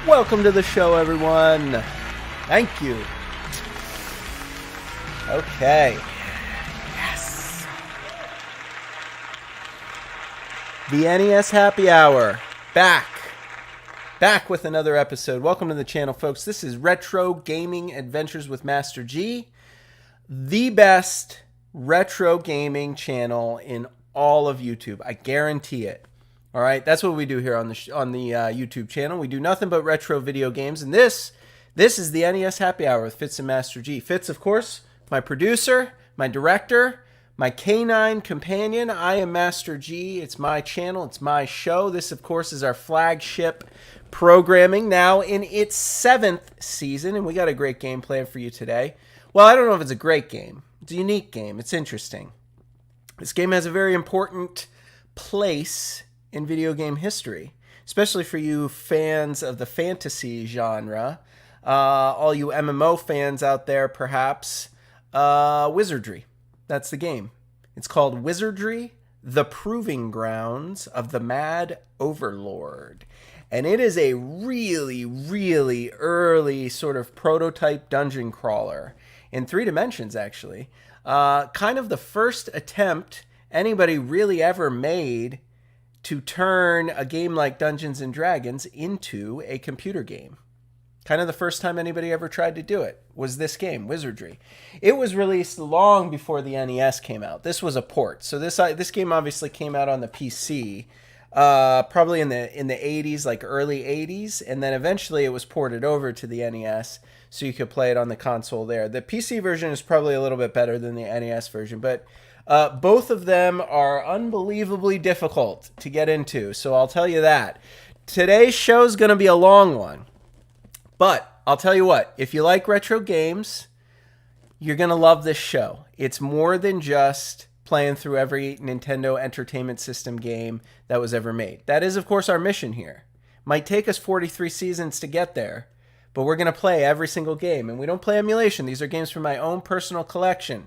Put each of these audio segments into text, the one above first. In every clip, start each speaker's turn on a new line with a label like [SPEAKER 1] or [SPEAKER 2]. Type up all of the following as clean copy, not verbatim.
[SPEAKER 1] Welcome to the show, everyone. Thank you. Okay. Yes. The NES Happy Hour. Back with another episode. Welcome to the channel, folks. This is Retro Gaming Adventures with Master G. The best retro gaming channel in all of YouTube. I guarantee it. All right, that's what we do here on the YouTube channel. We do nothing but retro video games, and this is the NES Happy Hour with Fitz and Master G. Fitz, of course, my producer, my director, my canine companion. I am Master G. It's my channel. It's my show. This, of course, is our flagship programming now in its 7th season, and we got a great game planned for you today. Well, I don't know if it's a great game. It's a unique game. It's interesting. This game has a very important place in video game history, especially for you fans of the fantasy genre, all you MMO fans out there, perhaps. Wizardry, that's the game. It's called Wizardry, The Proving Grounds of the Mad Overlord, and it is a really, really early sort of prototype dungeon crawler in 3 dimensions, actually. Kind of the first attempt anybody really ever made to turn a game like Dungeons and Dragons into a computer game. Kind of the first time anybody ever tried to do it was this game, Wizardry. It was released long before the NES came out. This was a port. So this game obviously came out on the PC, probably in the 80s, like early 80s, and then eventually it was ported over to the NES so you could play it on the console there. The PC version is probably a little bit better than the NES version, but both of them are unbelievably difficult to get into, so I'll tell you that. Today's show is going to be a long one, but I'll tell you what, if you like retro games, you're going to love this show. It's more than just playing through every Nintendo Entertainment System game that was ever made. That is, of course, our mission here. Might take us 43 seasons to get there, but we're going to play every single game, and we don't play emulation. These are games from my own personal collection.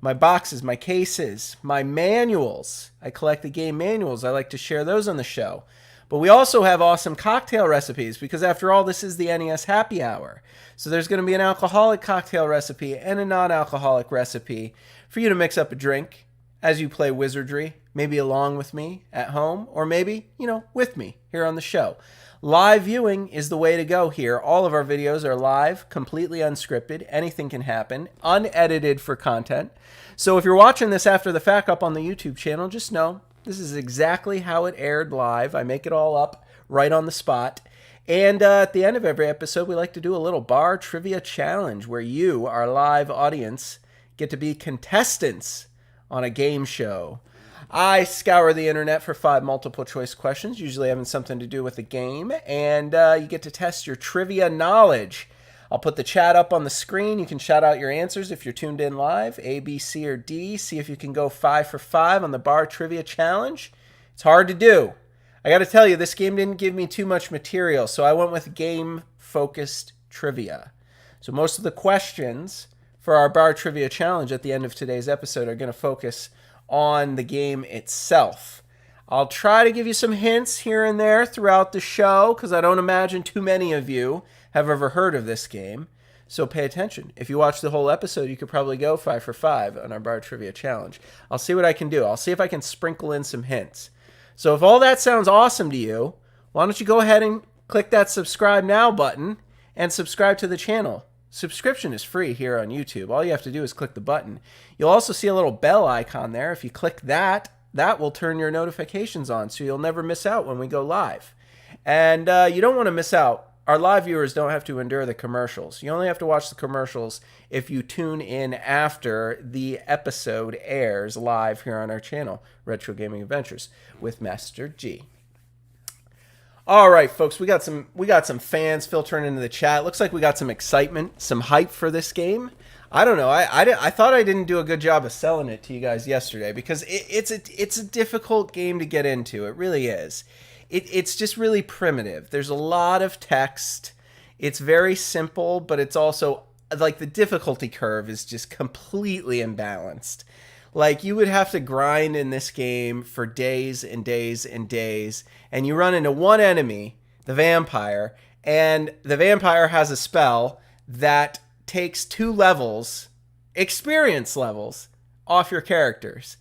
[SPEAKER 1] My boxes, my cases, my manuals. I collect the game manuals. I like to share those on the show. But we also have awesome cocktail recipes because, after all, this is the NES Happy Hour. So there's going to be an alcoholic cocktail recipe and a non-alcoholic recipe for you to mix up a drink as you play Wizardry, maybe along with me at home, or maybe, with me here on the show. Live viewing is the way to go here. All of our videos are live, completely unscripted. Anything can happen, unedited for content. So if you're watching this after the fact up on the YouTube channel, just know this is exactly how it aired live. I make it all up right on the spot. And at the end of every episode, we like to do a little bar trivia challenge where you, our live audience, get to be contestants on a game show. I scour the internet for 5 multiple choice questions, usually having something to do with the game, and you get to test your trivia knowledge. I'll put the chat up on the screen. You can shout out your answers if you're tuned in live, A, B, C, or D. See if you can go 5 for 5 on the bar trivia challenge. It's hard to do. I got to tell you, this game didn't give me too much material, so I went with game-focused trivia. So most of the questions for our bar trivia challenge at the end of today's episode are going to focus on the game itself. I'll try to give you some hints here and there throughout the show because I don't imagine too many of you have ever heard of this game. So pay attention. If you watch the whole episode, you could probably go 5 for 5 on our bar trivia challenge. I'll see what I can do. I'll see if I can sprinkle in some hints. So if all that sounds awesome to you, why don't you go ahead and click that subscribe now button and subscribe to the channel. Subscription is free here on YouTube. All you have to do is click the button. You'll also see a little bell icon there. If you click that, that will turn your notifications on so you'll never miss out when we go live. And you don't want to miss out. Our live viewers don't have to endure the commercials. You only have to watch the commercials if you tune in after the episode airs live here on our channel, Retro Gaming Adventures with Master G. All right, folks, we got some fans filtering into the chat. Looks like we got some excitement, some hype for this game. I don't know. I thought I didn't do a good job of selling it to you guys yesterday because it's a difficult game to get into. It really is. It's just really primitive. There's a lot of text. It's very simple, but it's also like the difficulty curve is just completely imbalanced. Like, you would have to grind in this game for days and days and days, and you run into one enemy, the vampire, And the vampire has a spell that takes 2 levels, experience levels, off your characters.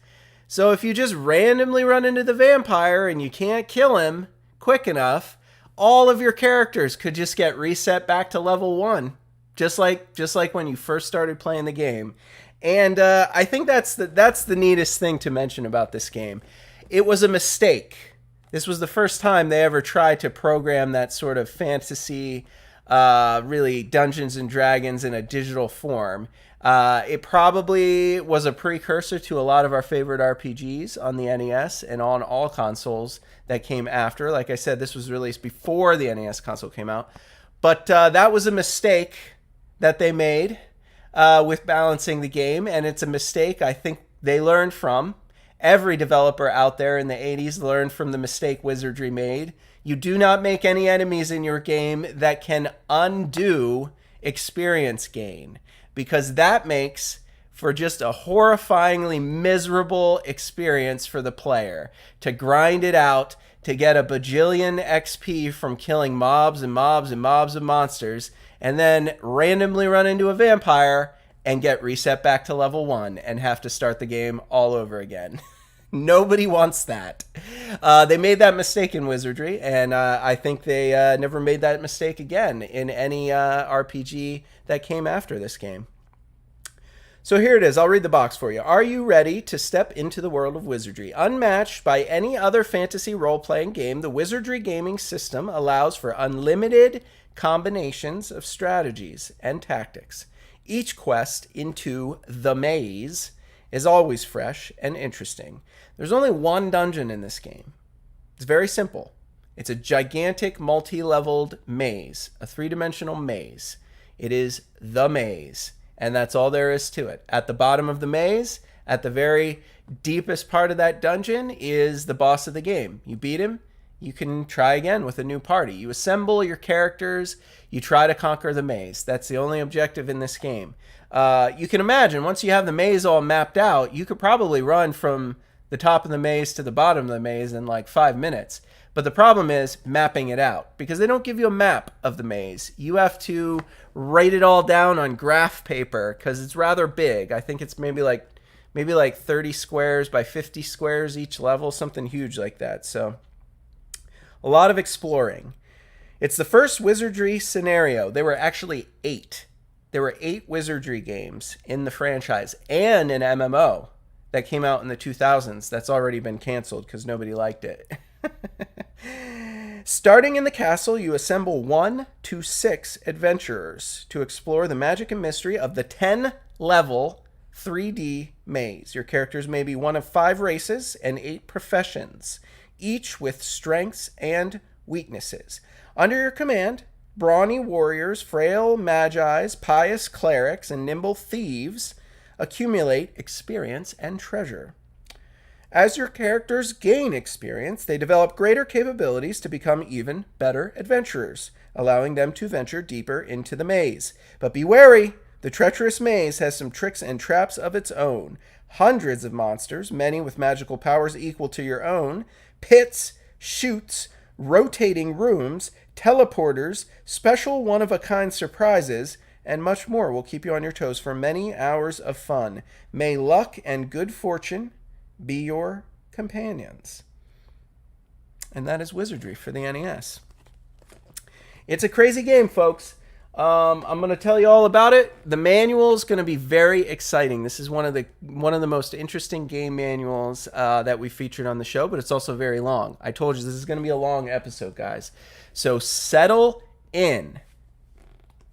[SPEAKER 1] So if you just randomly run into the vampire and you can't kill him quick enough, all of your characters could just get reset back to level 1, just like when you first started playing the game. And I think that's the neatest thing to mention about this game. It was a mistake. This was the first time they ever tried to program that sort of fantasy, really Dungeons and Dragons in a digital form. It probably was a precursor to a lot of our favorite RPGs on the NES and on all consoles that came after. Like I said, this was released before the NES console came out. But that was a mistake that they made with balancing the game, and it's a mistake I think they learned from. Every developer out there in the 80s learned from the mistake Wizardry made. You do not make any enemies in your game that can undo experience gain, because that makes for just a horrifyingly miserable experience for the player to grind it out to get a bajillion XP from killing mobs and mobs and mobs of monsters, and then randomly run into a vampire and get reset back to level 1 and have to start the game all over again. Nobody wants that. They made that mistake in Wizardry, and I think they never made that mistake again in any RPG that came after this game. So here it is. I'll read the box for you. Are you ready to step into the world of Wizardry? Unmatched by any other fantasy role-playing game, the Wizardry gaming system allows for unlimited combinations of strategies and tactics. Each quest into the maze is always fresh and interesting. There's only one dungeon in this game. It's very simple. It's a gigantic multi-leveled maze, a 3-dimensional maze. It is the maze, and that's all there is to it. At the bottom of the maze, at the very deepest part of that dungeon, is the boss of the game. You beat him, you can try again with a new party. You assemble your characters, you try to conquer the maze. That's the only objective in this game. You can imagine, once you have the maze all mapped out, you could probably run from the top of the maze to the bottom of the maze in like 5 minutes. But the problem is mapping it out, because they don't give you a map of the maze. You have to write it all down on graph paper because it's rather big. I think it's maybe like 30 squares by 50 squares each level, something huge like that. So a lot of exploring. It's the first Wizardry scenario. There were actually 8. There were 8 Wizardry games in the franchise and an MMO that came out in the 2000s. That's already been canceled because nobody liked it. Starting in the castle, you assemble 1 to 6 adventurers to explore the magic and mystery of the 10-level 3D maze. Your characters may be one of 5 races and 8 professions, each with strengths and weaknesses. Under your command, brawny warriors, frail magi's, pious clerics, and nimble thieves accumulate experience and treasure. As your characters gain experience, they develop greater capabilities to become even better adventurers, allowing them to venture deeper into the maze. But be wary, the treacherous maze has some tricks and traps of its own. Hundreds of monsters, many with magical powers equal to your own, pits, chutes, rotating rooms, teleporters, special one-of-a-kind surprises, and much more will keep you on your toes for many hours of fun. May luck and good fortune be your companions. And that is Wizardry for the NES. It's a crazy game, folks. I'm going to tell you all about it. The manual is going to be very exciting. This is one of the most interesting game manuals that we featured on the show, but it's also very long. I told you this is going to be a long episode, guys. So settle in.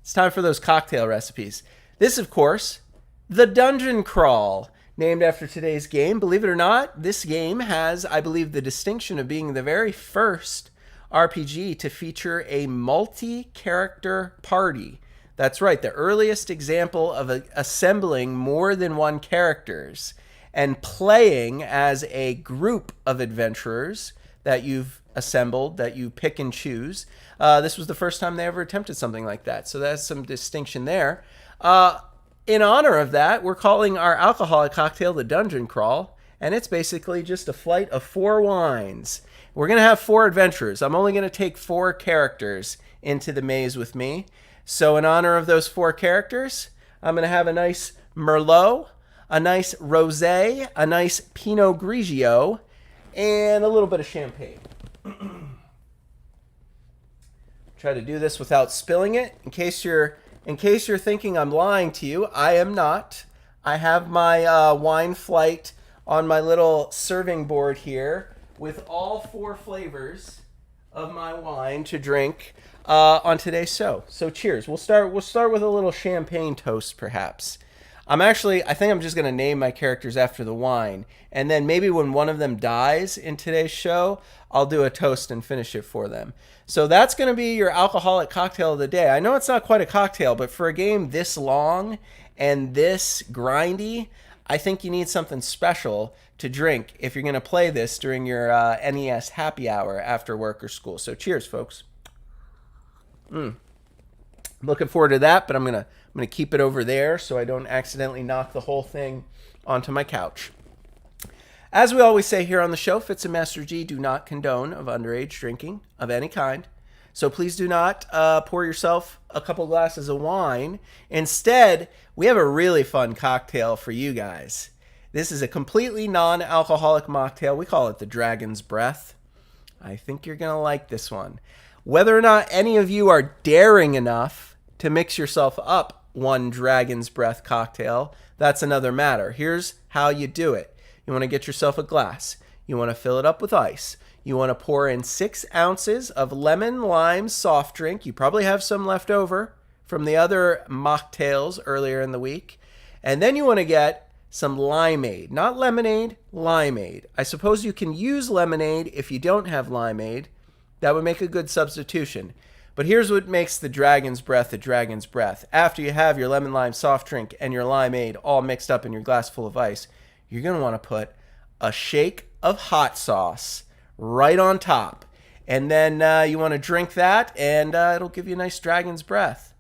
[SPEAKER 1] It's time for those cocktail recipes. This, of course, the Dungeon Crawl, named after today's game. Believe it or not, this game has, I believe, the distinction of being the very first RPG to feature a multi-character party. That's right, the earliest example of assembling more than one characters and playing as a group of adventurers that you've assembled, that you pick and choose. This was the first time they ever attempted something like that, so that's some distinction there. In honor of that, we're calling our alcoholic cocktail the Dungeon Crawl, and it's basically just a flight of 4 wines. We're going to have 4 adventurers. I'm only going to take 4 characters into the maze with me. So in honor of those 4 characters, I'm going to have a nice Merlot, a nice Rosé, a nice Pinot Grigio, and a little bit of champagne. Try to do this without spilling it. In case you're thinking I'm lying to you, I am not. I have my wine flight on my little serving board here with all 4 flavors of my wine to drink on today's show. So cheers. We'll start with a little champagne toast, perhaps. I think I'm just going to name my characters after the wine, and then maybe when one of them dies in today's show, I'll do a toast and finish it for them. So that's going to be your alcoholic cocktail of the day. I know it's not quite a cocktail, but for a game this long and this grindy, I think you need something special to drink if you're going to play this during your NES happy hour after work or school. So cheers, folks. Looking forward to that, but I'm gonna keep it over there so I don't accidentally knock the whole thing onto my couch. As we always say here on the show, Fitz and Master G do not condone of underage drinking of any kind. So please do not pour yourself a couple glasses of wine. Instead, we have a really fun cocktail for you guys. This is a completely non-alcoholic mocktail. We call it the Dragon's Breath. I think you're going to like this one. Whether or not any of you are daring enough to mix yourself up one Dragon's Breath cocktail, that's another matter. Here's how you do it. You want to get yourself a glass. You want to fill it up with ice. You want to pour in 6 ounces of lemon lime soft drink. You probably have some left over from the other mocktails earlier in the week. And then you want to get some limeade. Not lemonade, limeade. I suppose you can use lemonade if you don't have limeade. That would make a good substitution. But here's what makes the Dragon's Breath the Dragon's Breath. After you have your lemon lime soft drink and your limeade all mixed up in your glass full of ice, you're going to want to put a shake of hot sauce right on top. And then you want to drink that, and it'll give you a nice Dragon's Breath.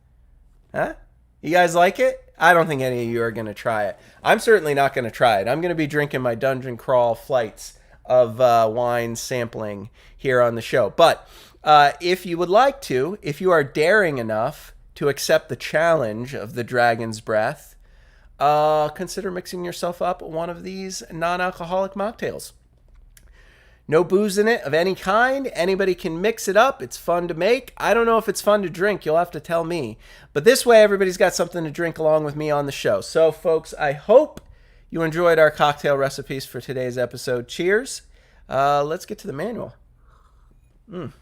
[SPEAKER 1] Huh? You guys like it? I don't think any of you are going to try it. I'm certainly not going to try it. I'm going to be drinking my dungeon crawl flights of wine sampling here on the show. But if you would like to, if you are daring enough to accept the challenge of the Dragon's Breath, consider mixing yourself up one of these non-alcoholic mocktails. No booze in it of any kind. Anybody can mix it up. It's fun to make. I don't know if it's fun to drink. You'll have to tell me. But this way, everybody's got something to drink along with me on the show. So, folks, I hope you enjoyed our cocktail recipes for today's episode. Cheers. Let's get to the manual. All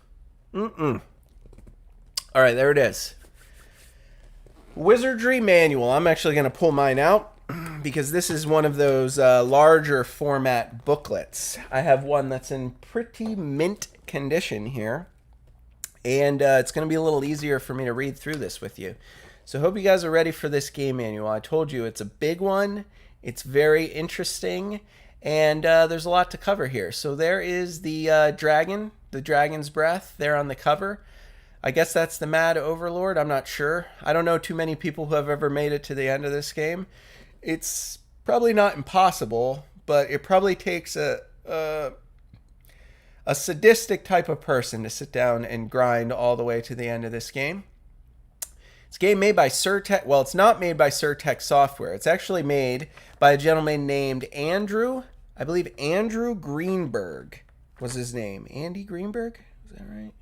[SPEAKER 1] right, there it is. Wizardry manual. I'm actually going to pull mine out because this is one of those larger format booklets. I have one that's in pretty mint condition here, and it's going to be a little easier for me to read through this with you. So I hope you guys are ready for this game manual. I told you it's a big one. It's very interesting, and there's a lot to cover here. So there is the dragon, the Dragon's Breath, there on the cover. I guess that's the Mad Overlord. I'm not sure. I don't know too many people who have ever made it to the end of this game. It's probably not impossible, but it probably takes a sadistic type of person to sit down and grind all the way to the end of this game. It's a game made by Surtech. Well, it's not made by Surtech Software. It's actually made by a gentleman named Andrew. I believe Andrew Greenberg was his name. Andy Greenberg? Is that right?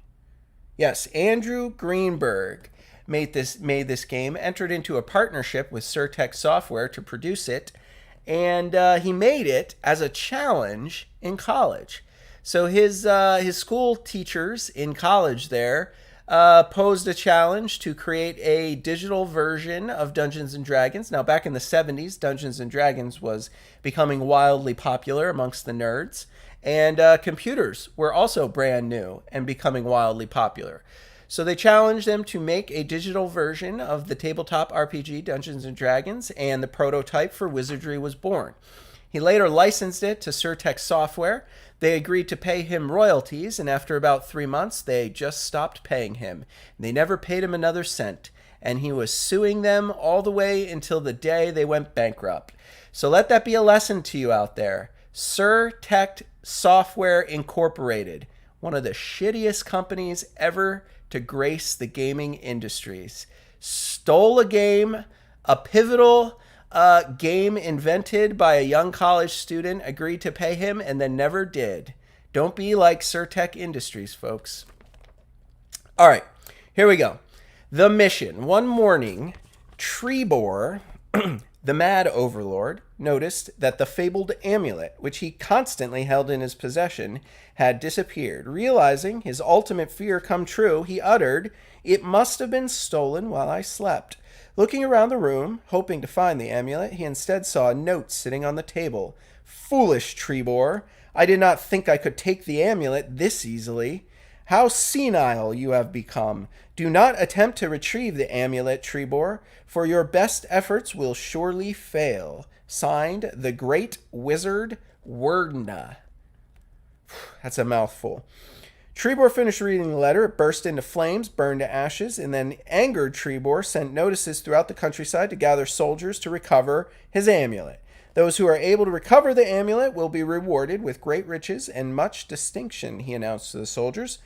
[SPEAKER 1] Yes, Andrew Greenberg made this game, entered into a partnership with Surtech Software to produce it, and he made it as a challenge in college. So his school teachers in college there posed a challenge to create a digital version of Dungeons and Dragons. Now, back in the 70s, Dungeons and Dragons was becoming wildly popular amongst the nerds, and computers were also brand new and becoming wildly popular. So they challenged them to make a digital version of the tabletop RPG Dungeons and Dragons, and the prototype for Wizardry was born. He later licensed it to Surtech Software. They agreed to pay him royalties, and after about 3 months, they just stopped paying him. They never paid him another cent, and he was suing them all the way until the day they went bankrupt. So let that be a lesson to you out there. Surtech Software Incorporated. one of the shittiest companies ever to grace the gaming industries. Stole a game, a pivotal game invented by a young college student, agreed to pay him, and then never did. Don't be like Surtech Industries, folks. All right, here we go. The mission. One morning, Trebor, the mad overlord, noticed that the fabled amulet, which he constantly held in his possession, had disappeared. Realizing his ultimate fear come true, he uttered, "It must have been stolen while I slept." Looking around the room, hoping to find the amulet, he instead saw a note sitting on the table. "Foolish Trebor, I did not think I could take the amulet this easily. How senile you have become. Do not attempt to retrieve the amulet, Trebor, for your best efforts will surely fail. Signed, the Great Wizard Wordna." That's a mouthful. Trebor finished reading the letter. It burst into flames, burned to ashes, and then angered Trebor sent notices throughout the countryside to gather soldiers to recover his amulet. Those who are able to recover the amulet will be rewarded with great riches and much distinction, he announced to the soldiers.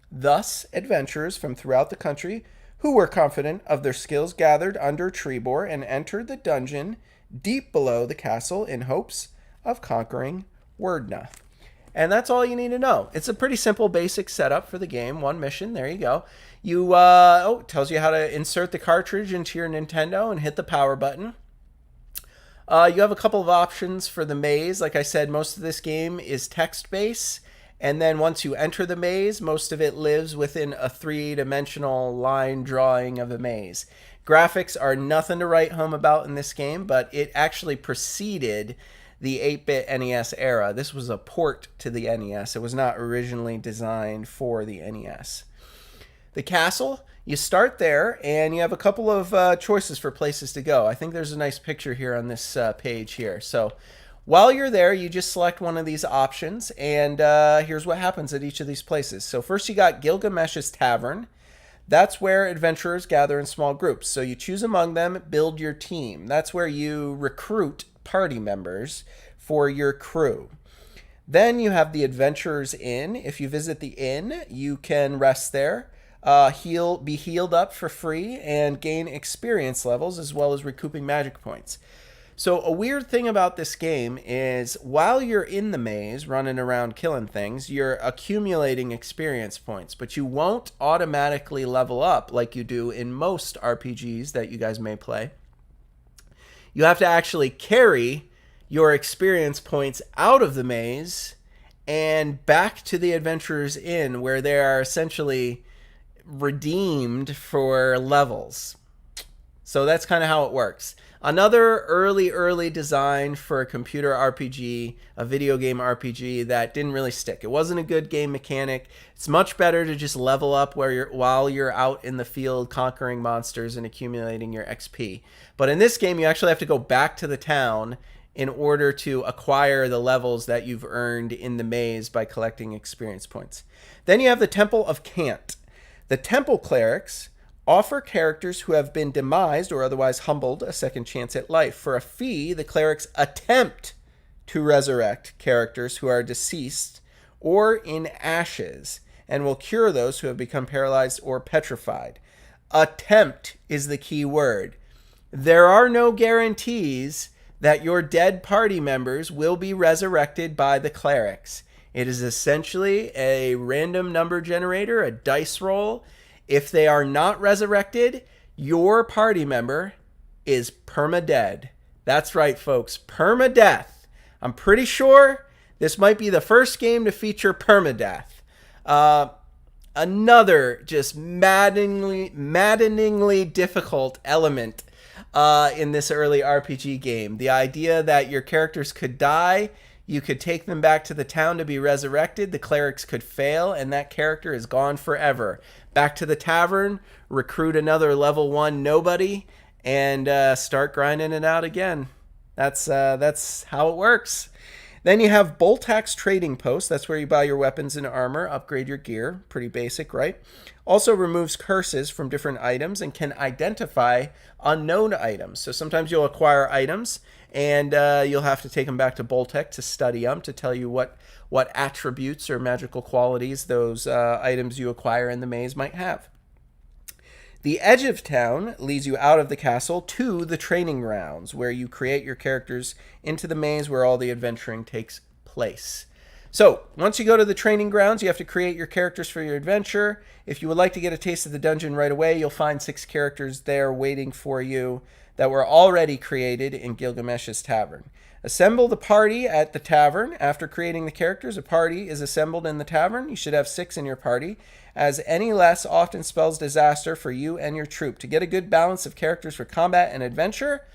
[SPEAKER 1] Thus, adventurers from throughout the country who were confident of their skills gathered under Trebor and entered the dungeon deep below the castle in hopes of conquering Wordna. And that's all you need to know. It's a pretty simple, basic setup for the game. One mission. There you go. It tells you how to insert the cartridge into your Nintendo and hit the power button. You have a couple of options for the maze. Like I said, most of this game is text-based. And then once you enter the maze, most of it lives within a three-dimensional line drawing of a maze. Graphics are nothing to write home about in this game, but it actually preceded the 8-bit NES era. This was a port to the NES. It was not originally designed for the NES. The castle, you start there, and you have a couple of choices for places to go. I think there's a nice picture here on this page here. So while you're there, you just select one of these options, and here's what happens at each of these places. So first you got Gilgamesh's Tavern. That's where adventurers gather in small groups. So you choose among them, build your team. That's where you recruit party members for your crew. Then you have the Adventurers Inn. If you visit the inn, you can rest there, be healed up for free, and gain experience levels as well as recouping magic points. So a weird thing about this game is while you're in the maze running around killing things, you're accumulating experience points, but you won't automatically level up like you do in most RPGs that you guys may play. You have to actually carry your experience points out of the maze and back to the Adventurers Inn, where they are essentially redeemed for levels. So that's kind of how it works. Another early design for a computer RPG, a video game RPG that didn't really stick. It wasn't a good game mechanic. It's much better to just level up while you're out in the field conquering monsters and accumulating your XP. But in this game, you actually have to go back to the town in order to acquire the levels that you've earned in the maze by collecting experience points. Then you have the Temple of Cant. The Temple Clerics offer characters who have been demised or otherwise humbled a second chance at life. For a fee, the clerics attempt to resurrect characters who are deceased or in ashes and will cure those who have become paralyzed or petrified. Attempt is the key word. There are no guarantees that your dead party members will be resurrected by the clerics. It is essentially a random number generator, a dice roll. If they are not resurrected, your party member is perma-dead. That's right, folks. Permadeath. I'm pretty sure this might be the first game to feature permadeath. Another just maddeningly difficult element in this early RPG game. The idea that your characters could die, you could take them back to the town to be resurrected, the clerics could fail, and that character is gone forever. Back to the tavern, recruit another level 1 nobody, and start grinding it out again. That's how it works. Then you have Boltax Trading Post. That's where you buy your weapons and armor, upgrade your gear. Pretty basic, right? Also removes curses from different items and can identify unknown items. So sometimes you'll acquire items And you'll have to take them back to Boltec to study them, to tell you what attributes or magical qualities those items you acquire in the maze might have. The edge of town leads you out of the castle to the training grounds, where you create your characters into the maze where all the adventuring takes place. So, once you go to the training grounds, you have to create your characters for your adventure. If you would like to get a taste of the dungeon right away, you'll find 6 characters there waiting for you that were already created in Gilgamesh's tavern. Assemble the party at the tavern. After creating the characters, a party is assembled in the tavern. You should have 6 in your party, as any less often spells disaster for you and your troop. To get a good balance of characters for combat and adventure,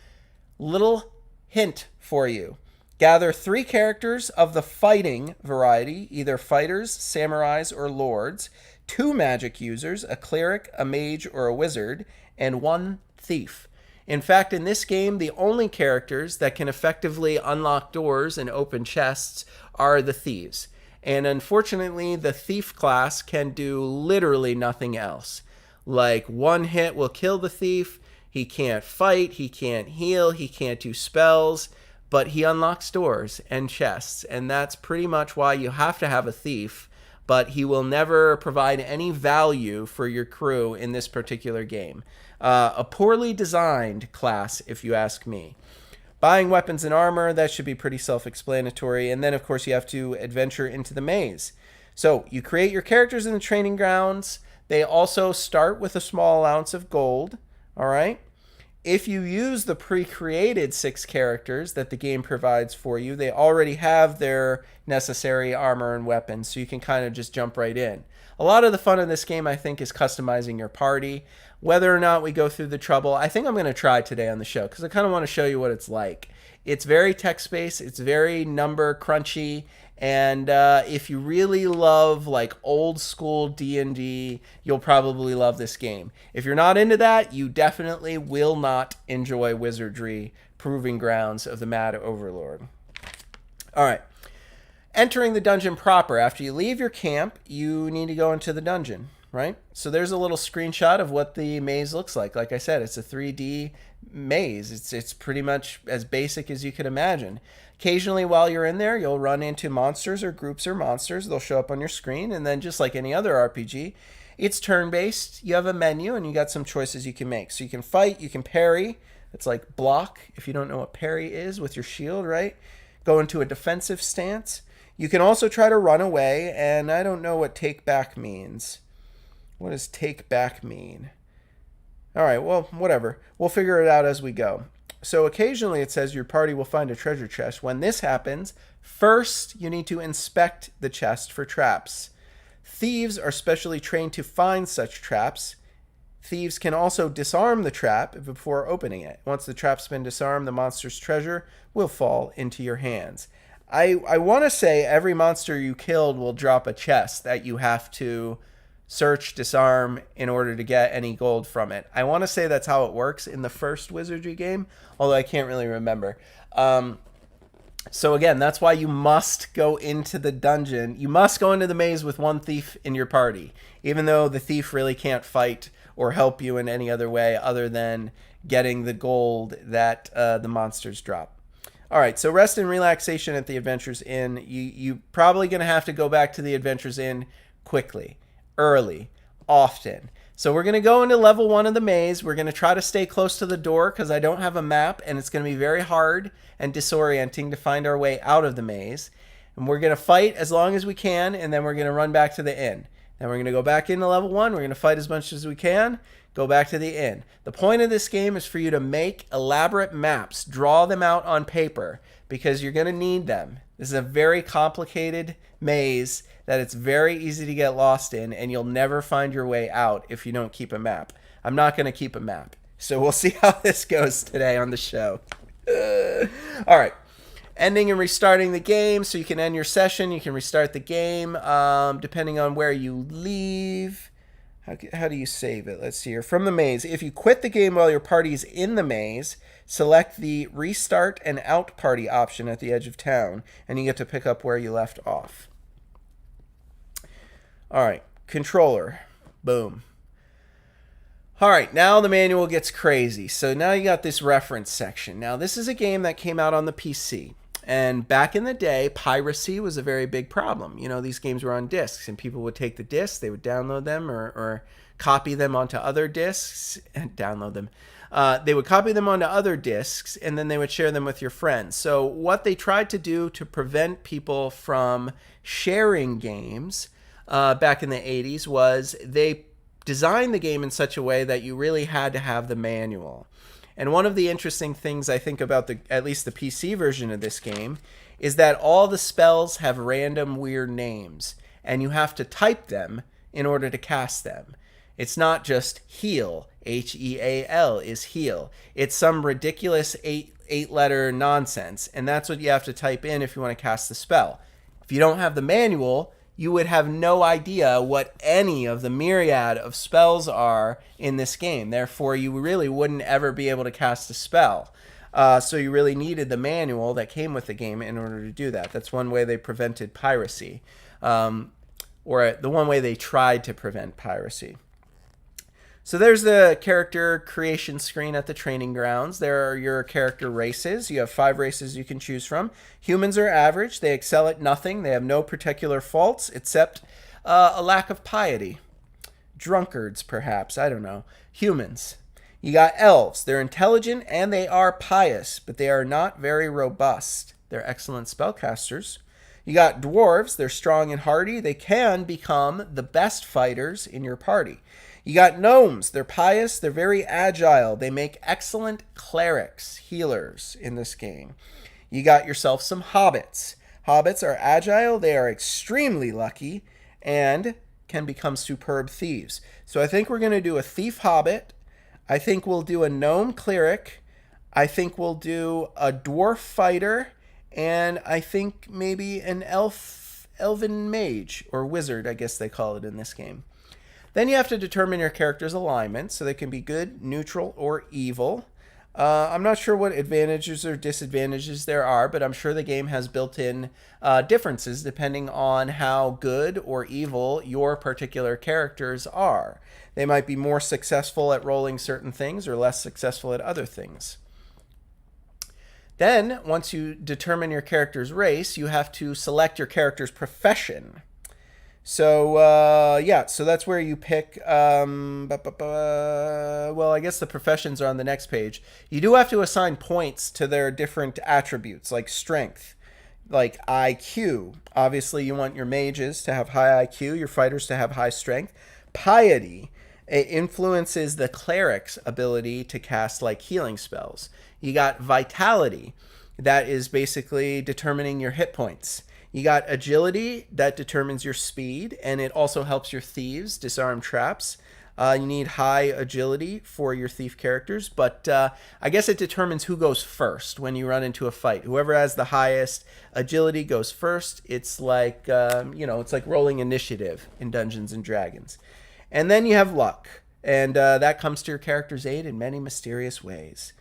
[SPEAKER 1] little hint for you. Gather 3 characters of the fighting variety, either fighters, samurais, or lords, 2 magic users, a cleric, a mage, or a wizard, and 1 thief. In fact, in this game, the only characters that can effectively unlock doors and open chests are the thieves. And unfortunately, the thief class can do literally nothing else. Like, 1 hit will kill the thief, he can't fight, he can't heal, he can't do spells, but he unlocks doors and chests, and that's pretty much why you have to have a thief, but he will never provide any value for your crew in this particular game. A poorly designed class, if you ask me. Buying weapons and armor, that should be pretty self-explanatory. And then, of course, you have to adventure into the maze. So you create your characters in the training grounds. They also start with a small allowance of gold. All right. If you use the pre-created 6 characters that the game provides for you, they already have their necessary armor and weapons, so you can kind of just jump right in. A lot of the fun of this game, I think, is customizing your party. Whether or not we go through the trouble, I think I'm going to try today on the show, because I kind of want to show you what it's like. It's very text-based, it's very number crunchy, and if you really love like old school D&D, you'll probably love this game. If you're not into that, you definitely will not enjoy Wizardry, Proving Grounds of the Mad Overlord. All right. Entering the dungeon proper. After you leave your camp, you need to go into the dungeon, right? So there's a little screenshot of what the maze looks like. Like I said, it's a 3D maze. It's pretty much as basic as you could imagine. Occasionally while you're in there, you'll run into monsters or groups of monsters. They'll show up on your screen, and then just like any other RPG, it's turn-based. You have a menu, and you got some choices you can make. So you can fight, you can parry. It's like block, if you don't know what parry is, with your shield, right? Go into a defensive stance. You can also try to run away, and I don't know what take back means. What does take back mean? All right, well, whatever. We'll figure it out as we go. So occasionally it says your party will find a treasure chest. When this happens, first you need to inspect the chest for traps. Thieves are specially trained to find such traps. Thieves can also disarm the trap before opening it. Once the trap's been disarmed, the monster's treasure will fall into your hands. I want to say every monster you killed will drop a chest that you have to search, disarm in order to get any gold from it. I want to say that's how it works in the first Wizardry game, although I can't really remember. So again, that's why you must go into the dungeon. You must go into the maze with 1 thief in your party, even though the thief really can't fight or help you in any other way other than getting the gold that the monsters drop. All right, so rest and relaxation at the Adventures Inn. You're probably going to have to go back to the Adventures Inn quickly, early, often. So we're going to go into level 1 of the maze. We're going to try to stay close to the door because I don't have a map, and it's going to be very hard and disorienting to find our way out of the maze. And we're going to fight as long as we can, and then we're going to run back to the inn. Then we're going to go back into level 1. We're going to fight as much as we can, go back to the inn. The point of this game is for you to make elaborate maps, draw them out on paper, because you're going to need them. This is a very complicated maze that it's very easy to get lost in, and you'll never find your way out if you don't keep a map. I'm not going to keep a map. So we'll see how this goes today on the show. All right. Ending and restarting the game, so you can end your session. You can restart the game depending on where you leave. How do you save it? Let's see here. From the maze. If you quit the game while your party is in the maze, select the restart and out party option at the edge of town, and you get to pick up where you left off. All right. Controller. Boom. All right, now the manual gets crazy. So now you got this reference section. Now this is a game that came out on the PC. And back in the day, piracy was a very big problem. You know, these games were on discs, and people would take the discs, they would download them or copy them onto other discs and download them. They would copy them onto other discs, and then they would share them with your friends. So what they tried to do to prevent people from sharing games back in the 80s was they designed the game in such a way that you really had to have the manual. And one of the interesting things I think about at least the PC version of this game is that all the spells have random weird names, and you have to type them in order to cast them. It's not just heal, H-E-A-L is heal. It's some ridiculous eight-letter nonsense, and that's what you have to type in if you want to cast the spell. If you don't have the manual, you would have no idea what any of the myriad of spells are in this game. Therefore, you really wouldn't ever be able to cast a spell. So you really needed the manual that came with the game in order to do that. That's one way they prevented piracy, or the one way they tried to prevent piracy. So there's the character creation screen at the training grounds. There are your character races. You have 5 races you can choose from. Humans are average. They excel at nothing. They have no particular faults except a lack of piety. Drunkards, perhaps. I don't know. Humans. You got elves. They're intelligent and they are pious, but they are not very robust. They're excellent spellcasters. You got dwarves. They're strong and hardy. They can become the best fighters in your party. You got gnomes. They're pious. They're very agile. They make excellent clerics, healers in this game. You got yourself some hobbits. Hobbits are agile. They are extremely lucky and can become superb thieves. So I think we're going to do a thief hobbit. I think we'll do a gnome cleric. I think we'll do a dwarf fighter. And I think maybe an elven mage or wizard, I guess they call it in this game. Then you have to determine your character's alignment, so they can be good, neutral, or evil. I'm not sure what advantages or disadvantages there are, but I'm sure the game has built-in differences depending on how good or evil your particular characters are. They might be more successful at rolling certain things or less successful at other things. Then, once you determine your character's race, you have to select your character's profession. So, yeah, so that's where you pick, well, I guess the professions are on the next page. You do have to assign points to their different attributes, like strength, like IQ. Obviously, you want your mages to have high IQ, your fighters to have high strength. Piety, it influences the cleric's ability to cast, like, healing spells. You got vitality, that is basically determining your hit points. You got agility, that determines your speed, and it also helps your thieves disarm traps. You need high agility for your thief characters, but I guess it determines who goes first when you run into a fight. Whoever has the highest agility goes first. It's like, it's like rolling initiative in Dungeons and Dragons. And then you have luck, and that comes to your character's aid in many mysterious ways.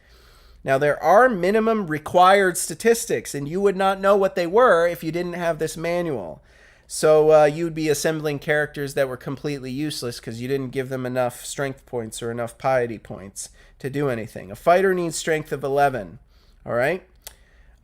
[SPEAKER 1] Now, there are minimum required statistics, and you would not know what they were if you didn't have this manual. So you'd be assembling characters that were completely useless because you didn't give them enough strength points or enough piety points to do anything. A fighter needs strength of 11, all right?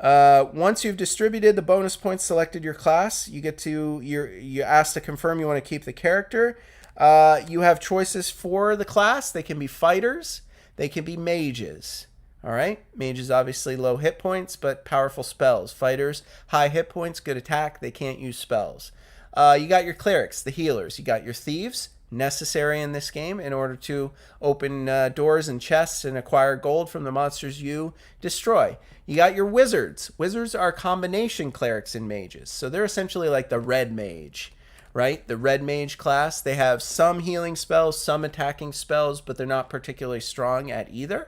[SPEAKER 1] Once you've distributed the bonus points, selected your class, you're asked to confirm you want to keep the character. You have choices for the class. They can be fighters. They can be mages. All right, mages obviously low hit points, but powerful spells. Fighters, high hit points, good attack. They can't use spells. You got your clerics, the healers. You got your thieves, necessary in this game in order to open doors and chests and acquire gold from the monsters you destroy. You got your wizards. Wizards are combination clerics and mages. So they're essentially like the red mage, right? The red mage class. They have some healing spells, some attacking spells, but they're not particularly strong at either.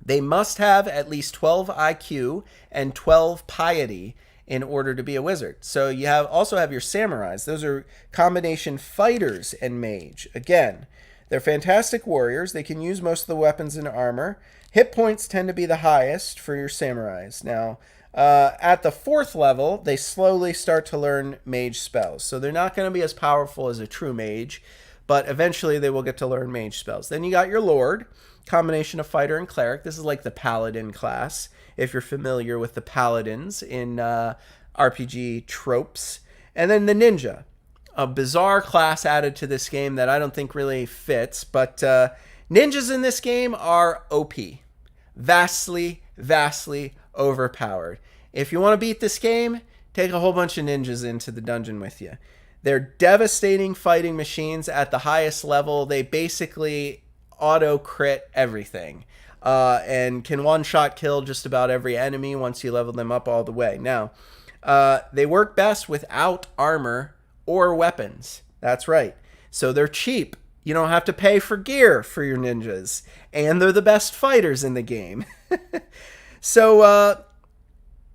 [SPEAKER 1] They must have at least 12 IQ and 12 piety in order to be a wizard. So you also have your samurais. Those are combination fighters and mage. Again, they're fantastic warriors. They can use most of the weapons and armor. Hit points tend to be the highest for your samurais. Now, at the 4th level, they slowly start to learn mage spells. So they're not going to be as powerful as a true mage, but eventually they will get to learn mage spells. Then you got your lord, combination of fighter and cleric. This is like the paladin class, if you're familiar with the paladins in RPG tropes. And then the ninja, a bizarre class added to this game that I don't think really fits, but ninjas in this game are OP. Vastly, vastly overpowered. If you want to beat this game, take a whole bunch of ninjas into the dungeon with you. They're devastating fighting machines at the highest level. They basically auto crit everything and can one-shot kill just about every enemy once you level them up all the way. Now, they work best without armor or weapons. That's right. So they're cheap. You don't have to pay for gear for your ninjas. And they're the best fighters in the game. So,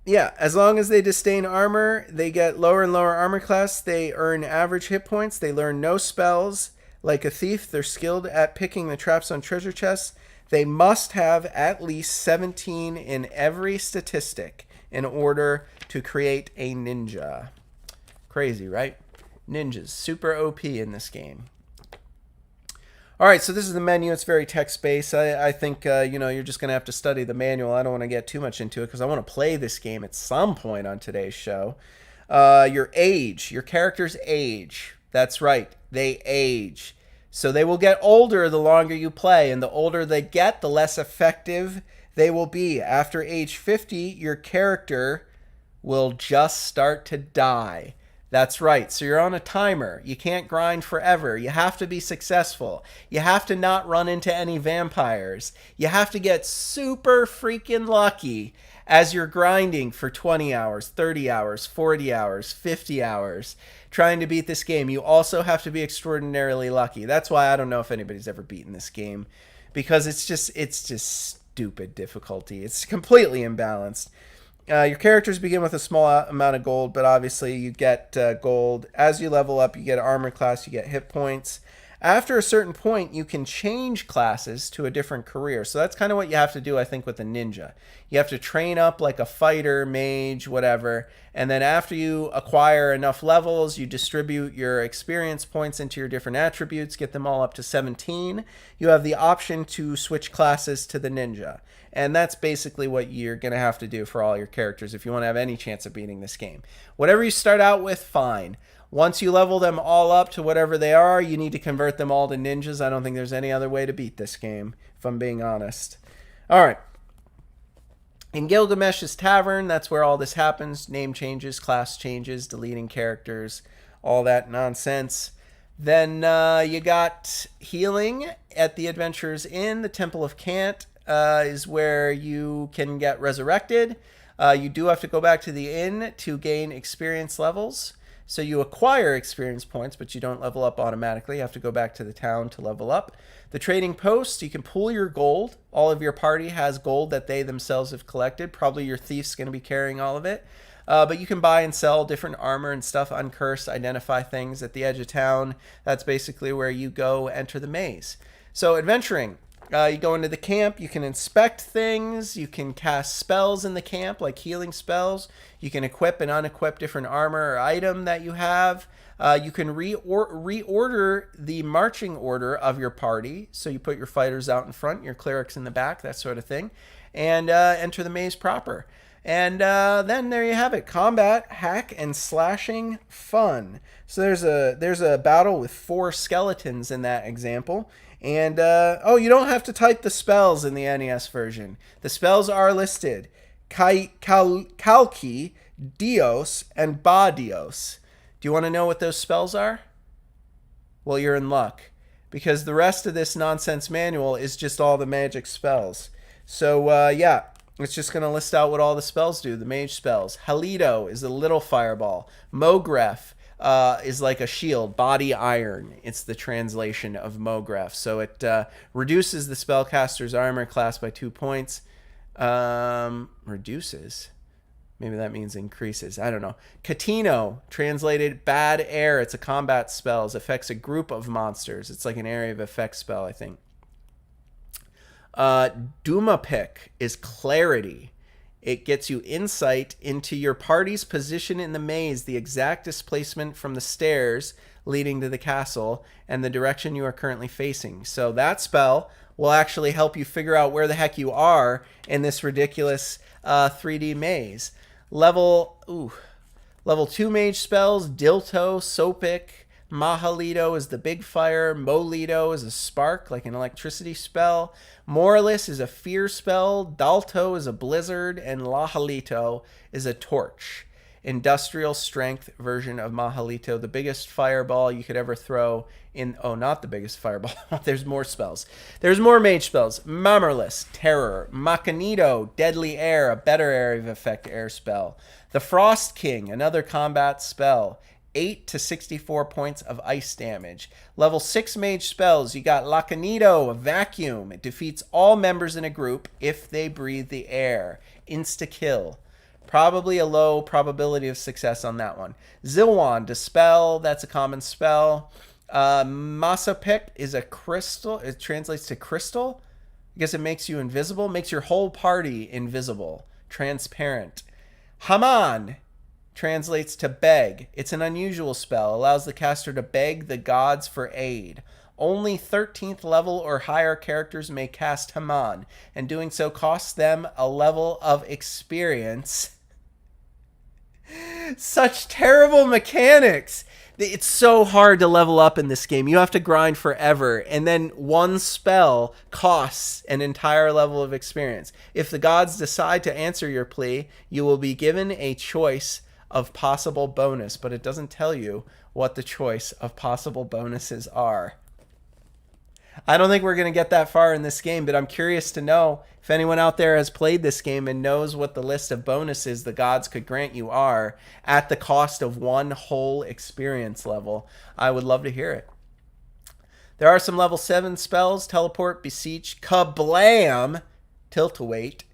[SPEAKER 1] yeah, as long as they disdain armor, they get lower and lower armor class. They earn average hit points. They learn no spells. Like a thief, they're skilled at picking the traps on treasure chests. They must have at least 17 in every statistic in order to create a ninja. Crazy, right? Ninjas, super OP in this game. All right, so this is the menu. It's very text-based. I think, you're just going to have to study the manual. I don't want to get too much into it because I want to play this game at some point on today's show. Your age, your character's age. That's right, they age. So they will get older the longer you play, and the older they get, the less effective they will be. After age 50, your character will just start to die. That's right. So you're on a timer. You can't grind forever. You have to be successful. You have to not run into any vampires. You have to get super freaking lucky as you're grinding for 20 hours, 30 hours, 40 hours, 50 hours, trying to beat this game. You also have to be extraordinarily lucky. That's why I don't know if anybody's ever beaten this game, because it's just stupid difficulty. It's completely imbalanced. Your characters begin with a small amount of gold, but obviously you get gold. As you level up, you get armor class, you get hit points. After a certain point, you can change classes to a different career. So that's kind of what you have to do, I think, with a ninja. You have to train up like a fighter, mage, whatever. And then after you acquire enough levels, you distribute your experience points into your different attributes, get them all up to 17. You have the option to switch classes to the ninja. And that's basically what you're going to have to do for all your characters if you want to have any chance of beating this game. Whatever you start out with, fine. Once you level them all up to whatever they are, you need to convert them all to ninjas. I don't think there's any other way to beat this game, if I'm being honest. All right. In Gilgamesh's Tavern, that's where all this happens. Name changes, class changes, deleting characters, all that nonsense. Then you got healing at the Adventurers Inn. The Temple of Cant is where you can get resurrected. You do have to go back to the inn to gain experience levels. So you acquire experience points, but you don't level up automatically. You have to go back to the town to level up. The trading post, you can pool your gold. All of your party has gold that they themselves have collected. Probably your thief's going to be carrying all of it. But you can buy and sell different armor and stuff, uncursed, identify things at the edge of town. That's basically where you go enter the maze. So adventuring. You go into the camp, you can inspect things, you can cast spells in the camp, like healing spells. You can equip and unequip different armor or item that you have. You can reorder the marching order of your party. So you put your fighters out in front, your clerics in the back, that sort of thing. And enter the maze proper. And then there you have it. Combat, hack, and slashing fun. So there's a battle with 4 skeletons in that example. And, you don't have to type the spells in the NES version. The spells are listed. Kalki, Dios, and Ba Dios. Do you want to know what those spells are? Well, you're in luck. Because the rest of this nonsense manual is just all the magic spells. So, it's just going to list out what all the spells do, the mage spells. Halido is a little fireball. Mogref is like a shield, body iron. It's the translation of Mogref. So it reduces the spellcaster's armor class by 2 points. Reduces? Maybe that means increases. I don't know. Catino, translated bad air. It's a combat spell. It affects a group of monsters. It's like an area of effect spell, I think. Dumapic is clarity. It gets you insight into your party's position in the maze, the exact displacement from the stairs leading to the castle and the direction you are currently facing. So that spell will actually help you figure out where the heck you are in this ridiculous 3D maze. Level 2 mage spells, Dilto, Sopic, Mahalito is the big fire, Molito is a spark, like an electricity spell, Moralist is a fear spell, Dalto is a blizzard, and Lahalito is a torch. Industrial strength version of Mahalito, the biggest fireball you could ever throw in. Oh, not the biggest fireball. There's more spells. There's more mage spells. Mammerless, terror. Machinito, deadly air, a better area of effect air spell. The Frost King, another combat spell. 8 to 64 points of ice damage. Level 6 mage spells, you got Lacanito, a vacuum. It defeats all members in a group if they breathe the air. Insta-kill. Probably a low probability of success on that one. Zilwan, dispel, that's a common spell. Masapik is a crystal. It translates to crystal. I guess it makes you invisible. Makes your whole party invisible. Transparent. Haman translates to beg. It's an unusual spell. Allows the caster to beg the gods for aid. Only 13th level or higher characters may cast Haman, and doing so costs them a level of experience. Such terrible mechanics. It's so hard to level up in this game. You have to grind forever, and then one spell costs an entire level of experience. If the gods decide to answer your plea, you will be given a choice of possible bonus, but it doesn't tell you what the choice of possible bonuses are. I don't think we're going to get that far in this game, but I'm curious to know if anyone out there has played this game and knows what the list of bonuses the gods could grant you are at the cost of one whole experience level. I would love to hear it. There are some level 7 spells: Teleport, Beseech, Kablam, Tilt-A-Wait.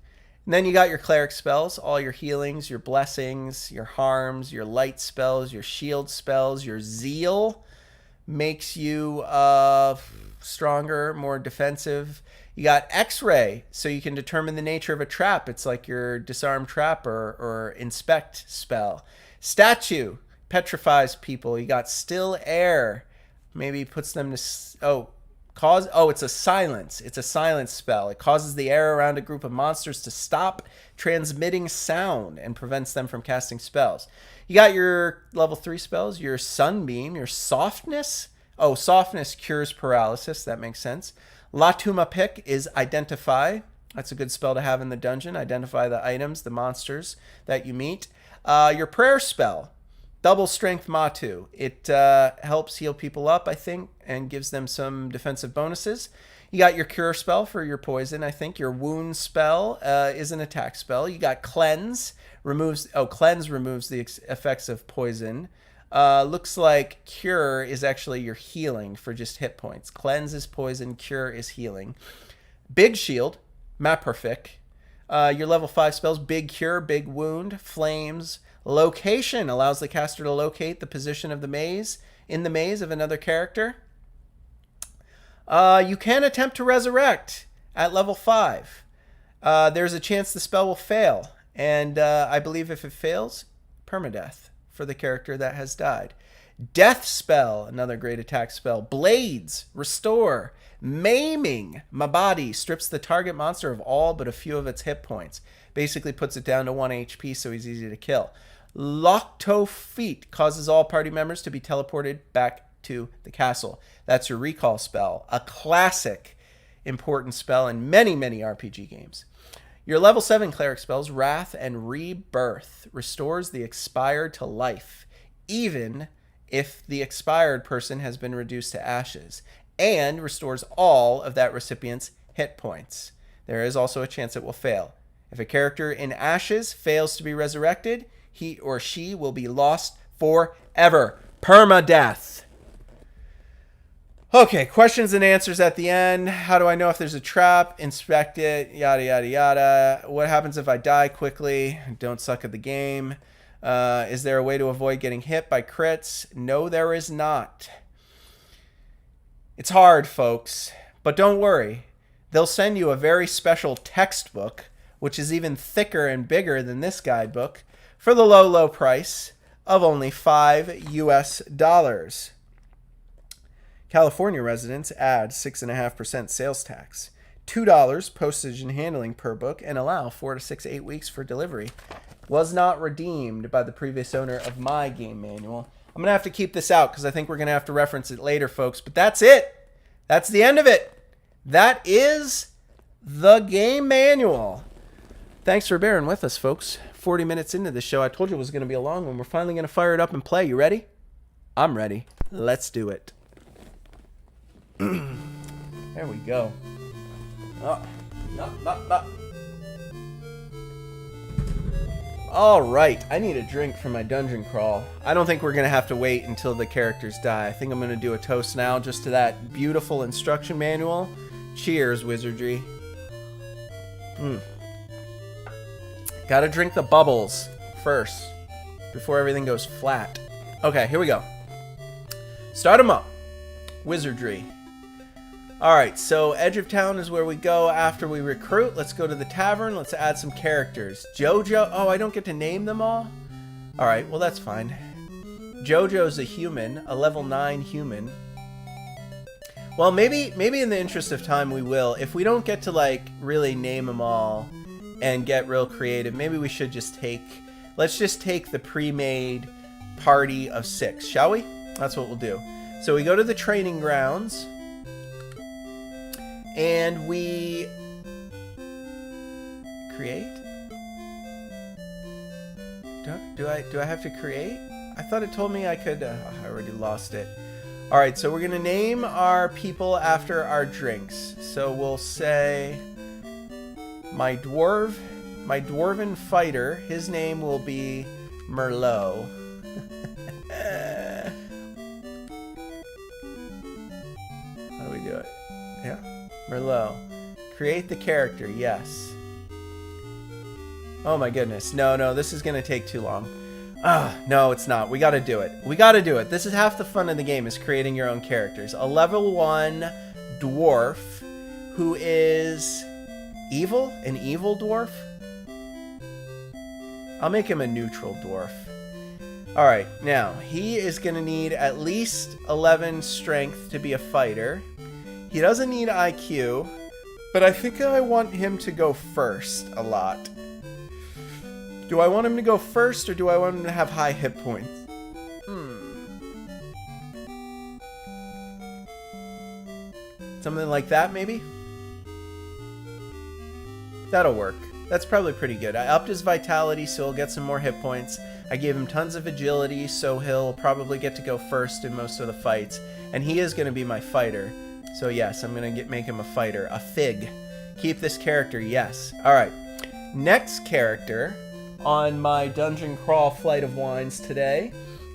[SPEAKER 1] And then you got your cleric spells, all your healings, your blessings, your harms, your light spells, your shield spells, your zeal makes you stronger, more defensive. You got X-ray, so you can determine the nature of a trap. It's like your disarm trap or inspect spell. Statue petrifies people. You got still air, maybe puts them to it's a silence. It's a silence spell. It causes the air around a group of monsters to stop transmitting sound and prevents them from casting spells. You got your level 3 spells, your sunbeam, your softness. Oh, softness cures paralysis. That makes sense. Latuma Pick is identify. That's a good spell to have in the dungeon. Identify the items, the monsters that you meet. Your prayer spell, double strength Matu. It helps heal people up, I think, and gives them some defensive bonuses. You got your cure spell for your poison, I think. Your wound spell is an attack spell. You got cleanse. Cleanse removes the effects of poison. Looks like cure is actually your healing for just hit points. Cleanse is poison, cure is healing. Big shield, Maperfic. Your level 5 spells: big cure, big wound, flames. Location allows the caster to locate the position of the maze in the maze of another character. You can attempt to resurrect at level 5. There's a chance the spell will fail, and I believe if it fails, permadeath for the character that has died. Death spell, another great attack spell. Blades, restore. Maiming, Mabadi, strips the target monster of all but a few of its hit points. Basically puts it down to 1 HP, so he's easy to kill. Locto Feet causes all party members to be teleported back to the castle. That's your recall spell, a classic important spell in many, many RPG games. Your level 7 cleric spells, Wrath and Rebirth, restores the expired to life, even if the expired person has been reduced to ashes, and restores all of that recipient's hit points. There is also a chance it will fail. If a character in ashes fails to be resurrected, he or she will be lost forever. Permadeath. Okay, questions and answers at the end. How do I know if there's a trap? Inspect it, yada, yada, yada. What happens if I die quickly? Don't suck at the game. Is there a way to avoid getting hit by crits? No, there is not. It's hard, folks, but don't worry. They'll send you a very special textbook, which is even thicker and bigger than this guidebook, for the low, low price of only $5 US. California residents add 6.5% sales tax. $2 postage and handling per book, and allow 4 to 6 8 weeks for delivery. Was not redeemed by the previous owner of my game manual. I'm going to have to keep this out because I think we're going to have to reference it later, folks. But that's it. That's the end of it. That is the game manual. Thanks for bearing with us, folks. 40 minutes into the show. I told you it was going to be a long one. We're finally going to fire it up and play. You ready? I'm ready. Let's do it. There we go. Oh, no. All right, I need a drink for my dungeon crawl. I don't think we're going to have to wait until the characters die. I think I'm going to do a toast now just to that beautiful instruction manual. Cheers, Wizardry. Gotta drink the bubbles first before everything goes flat. Okay, here we go. Start them up. Wizardry. All right, so Edge of Town is where we go after we recruit. Let's go to the tavern. Let's add some characters. Jojo. Oh, I don't get to name them all? All right, well, that's fine. Jojo's a human, a level 9 human. Well, maybe in the interest of time we will. If we don't get to, like, really name them all and get real creative, maybe we should just take... Let's just take the pre-made party of 6, shall we? That's what we'll do. So we go to the training grounds... And we create. Do I have to create? I thought it told me I could. I already lost it. All right, so we're gonna name our people after our drinks. So we'll say my dwarven fighter. His name will be Merlot. How do we do it? Yeah. Merlot. Create the character, yes. Oh my goodness. No, this is going to take too long. No, it's not. We got to do it. This is half the fun of the game, is creating your own characters. A level 1 dwarf who is evil? An evil dwarf? I'll make him a neutral dwarf. Alright, now, he is going to need at least 11 strength to be a fighter. He doesn't need IQ, but I think I want him to go first a lot. Do I want him to go first, or do I want him to have high hit points? Something like that, maybe? That'll work. That's probably pretty good. I upped his vitality, so he'll get some more hit points. I gave him tons of agility, so he'll probably get to go first in most of the fights. And he is going to be my fighter. So yes, I'm going to make him a fighter. A fig. Keep this character, yes. Alright. Next character on my dungeon crawl flight of wines today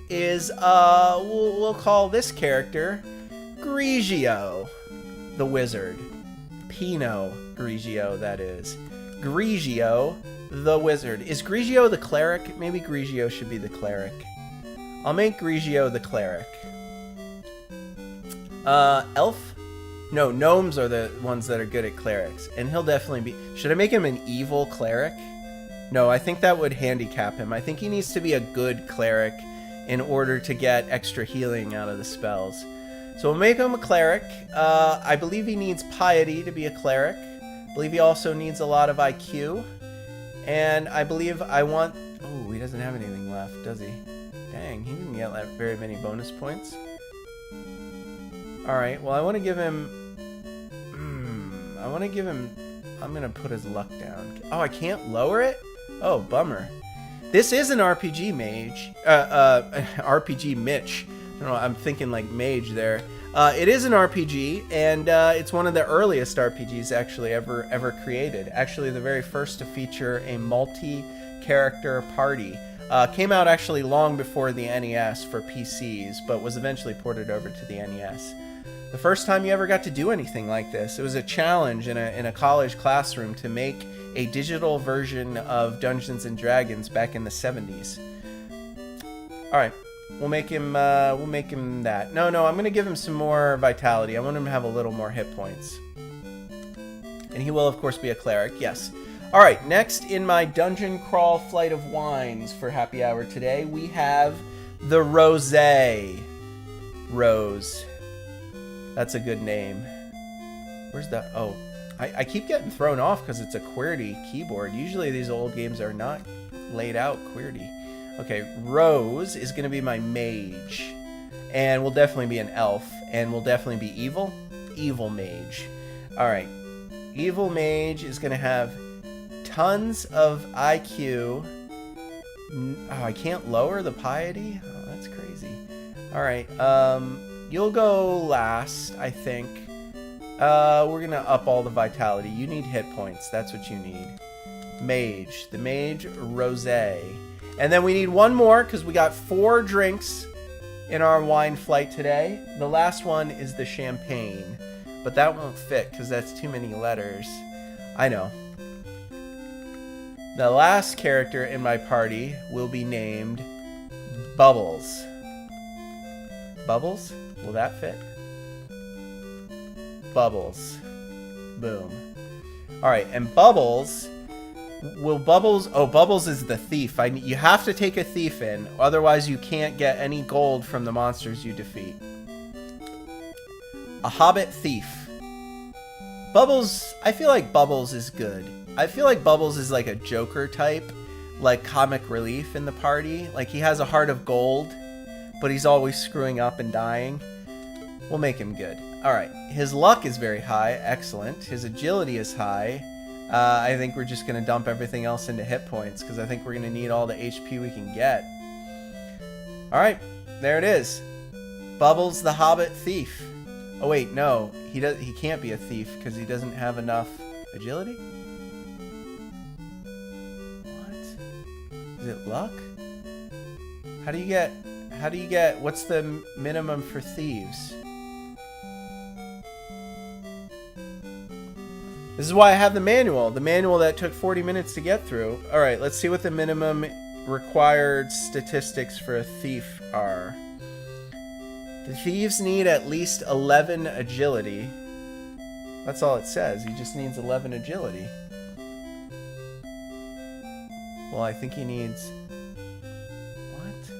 [SPEAKER 1] is, we'll call this character Grigio, the wizard. Pinot Grigio, that is. Grigio, the wizard. Is Grigio the cleric? Maybe Grigio should be the cleric. I'll make Grigio the cleric. Elf? No, gnomes are the ones that are good at clerics. And he'll definitely be... Should I make him an evil cleric? No, I think that would handicap him. I think he needs to be a good cleric in order to get extra healing out of the spells. So we'll make him a cleric. I believe he needs piety to be a cleric. I believe he also needs a lot of IQ. And I believe I want... Oh, he doesn't have anything left, does he? Dang, he didn't get very many bonus points. Alright, well, I want to give him... I'm going to put his luck down. Oh, I can't lower it? Oh, bummer. This is an RPG mage. RPG Mitch. I don't know, I'm thinking like mage there. It is an RPG, and it's one of the earliest RPGs actually ever created. Actually, the very first to feature a multi-character party. Came out actually long before the NES for PCs, but was eventually ported over to the NES. The first time you ever got to do anything like this, it was a challenge in a college classroom to make a digital version of Dungeons and Dragons back in the 70s. All right, we'll make him that. No, I'm gonna give him some more vitality. I want him to have a little more hit points. And he will, of course, be a cleric. Yes. All right. Next in my dungeon crawl flight of wines for happy hour today, we have the Rosé Rose. That's a good name. Where's that? Oh, I keep getting thrown off because it's a QWERTY keyboard. Usually these old games are not laid out QWERTY. Okay, Rose is going to be my mage. And will definitely be an elf. And will definitely be evil. Evil mage. Alright. Evil mage is going to have tons of IQ. Oh, I can't lower the piety? Oh, that's crazy. Alright, you'll go last, I think. We're going to up all the vitality. You need hit points. That's what you need. Mage. The mage, Rosé. And then we need one more because we got 4 drinks in our wine flight today. The last one is the champagne. But that won't fit because that's too many letters. I know. The last character in my party will be named Bubbles. Bubbles? Will that fit? Bubbles. Boom. Alright, and Bubbles... Will Bubbles... Oh, Bubbles is the thief. You have to take a thief in, otherwise you can't get any gold from the monsters you defeat. A hobbit thief. Bubbles... I feel like Bubbles is good. I feel like Bubbles is like a Joker type, like comic relief in the party. Like he has a heart of gold, but he's always screwing up and dying. We'll make him good. Alright, his luck is very high. Excellent. His agility is high. I think we're just going to dump everything else into hit points because I think we're going to need all the HP we can get. Alright, there it is. Bubbles the Hobbit Thief. Oh wait, no. He can't be a thief because he doesn't have enough agility? What? Is it luck? How do you get, what's the minimum for thieves? This is why I have the manual that took 40 minutes to get through. Alright, let's see what the minimum required statistics for a thief are. The thieves need at least 11 agility. That's all it says. He just needs 11 agility. Well, I think he needs... What?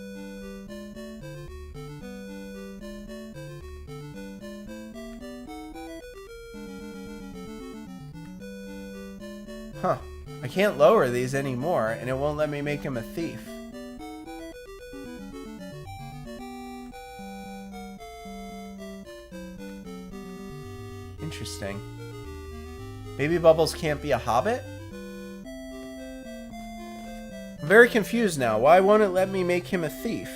[SPEAKER 1] Huh. I can't lower these anymore, and it won't let me make him a thief. Interesting. Maybe Bubbles can't be a hobbit? I'm very confused now. Why won't it let me make him a thief?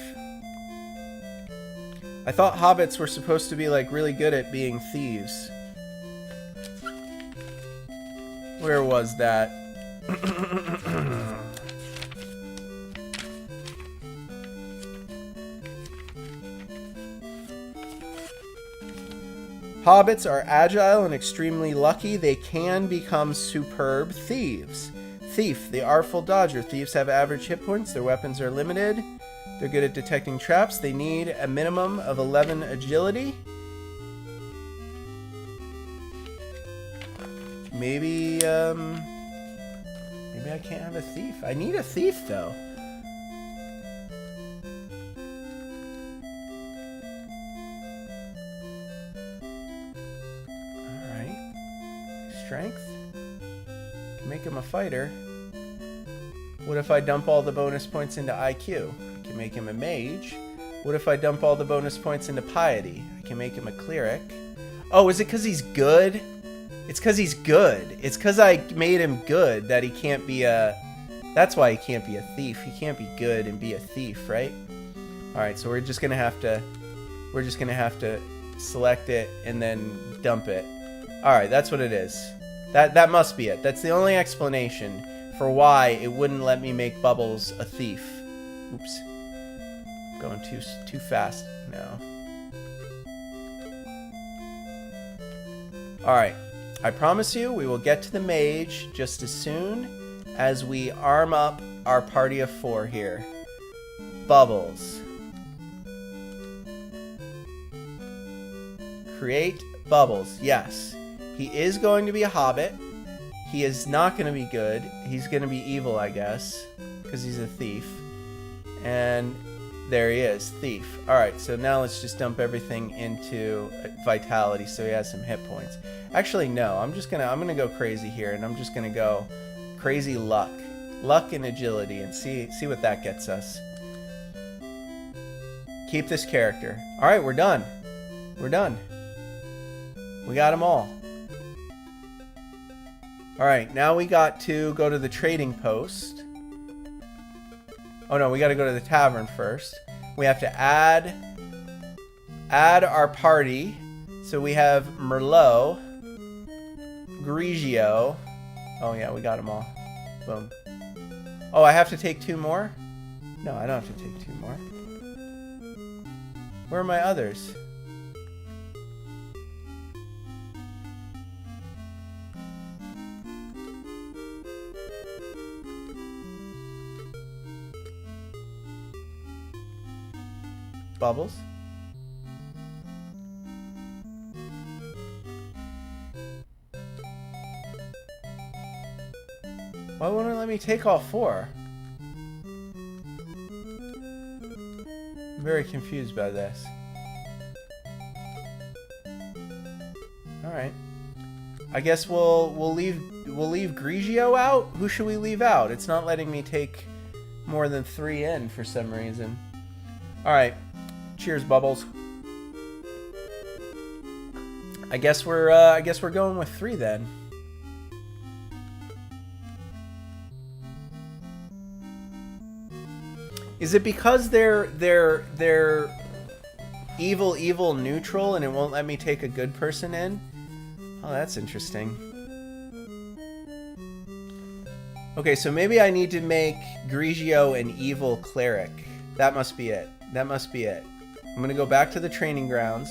[SPEAKER 1] I thought hobbits were supposed to be like really good at being thieves. Where was that? Hobbits are agile and extremely lucky. They can become superb thieves. Thief, the artful dodger. Thieves have average hit points. Their weapons are limited. They're good at detecting traps. They need a minimum of 11 agility. Maybe I can't have a thief. I need a thief, though. Alright. Strength. Can make him a fighter. What if I dump all the bonus points into IQ? I can make him a mage. What if I dump all the bonus points into piety? I can make him a cleric. Oh, is it because he's good? It's because he's good. It's because I made him good that he can't be a... That's why he can't be a thief. He can't be good and be a thief, right? Alright, so we're just going to have to... We're just going to have to select it and then dump it. Alright, that's what it is. That must be it. That's the only explanation for why it wouldn't let me make Bubbles a thief. Oops. Going too fast now. Alright. I promise you, we will get to the mage just as soon as we arm up our party of 4 here. Bubbles. Create Bubbles. Yes. He is going to be a hobbit. He is not going to be good. He's going to be evil, I guess, because he's a thief. And There he is, thief. All right, so now let's just dump everything into vitality so he has some hit points. Actually, no, I'm gonna go crazy here, and I'm just gonna go crazy luck and agility, and see what that gets us. Keep this character. All right, we're done. We're done. We got them all. All right, now we got to go to the trading post. Oh no, we got to go to the tavern first. We have to add our party. So we have Merlot, Grigio. Oh yeah, we got them all. Boom. Oh, I have to take 2 more? No, I don't have to take 2 more. Where are my others? Bubbles? Why won't it let me take all 4? I'm very confused by this. All right. I guess we'll leave Grigio out. Who should we leave out? It's not letting me take more than 3 in for some reason. All right. Cheers, Bubbles. I guess we're going with 3 then. Is it because they're evil neutral and it won't let me take a good person in? Oh, that's interesting. Okay, so maybe I need to make Grigio an evil cleric. That must be it. That must be it. I'm gonna go back to the training grounds.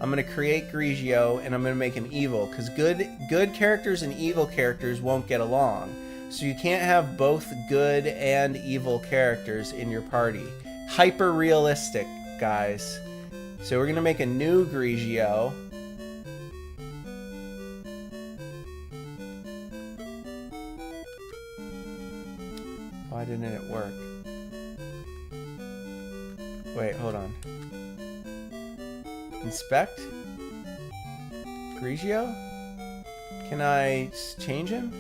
[SPEAKER 1] I'm gonna create Grigio and I'm gonna make him evil, because good characters and evil characters won't get along. So you can't have both good and evil characters in your party. Hyper realistic, guys. So we're gonna make a new Grigio. Why didn't it work? Wait, hold on. Inspect? Grigio? Can I change him?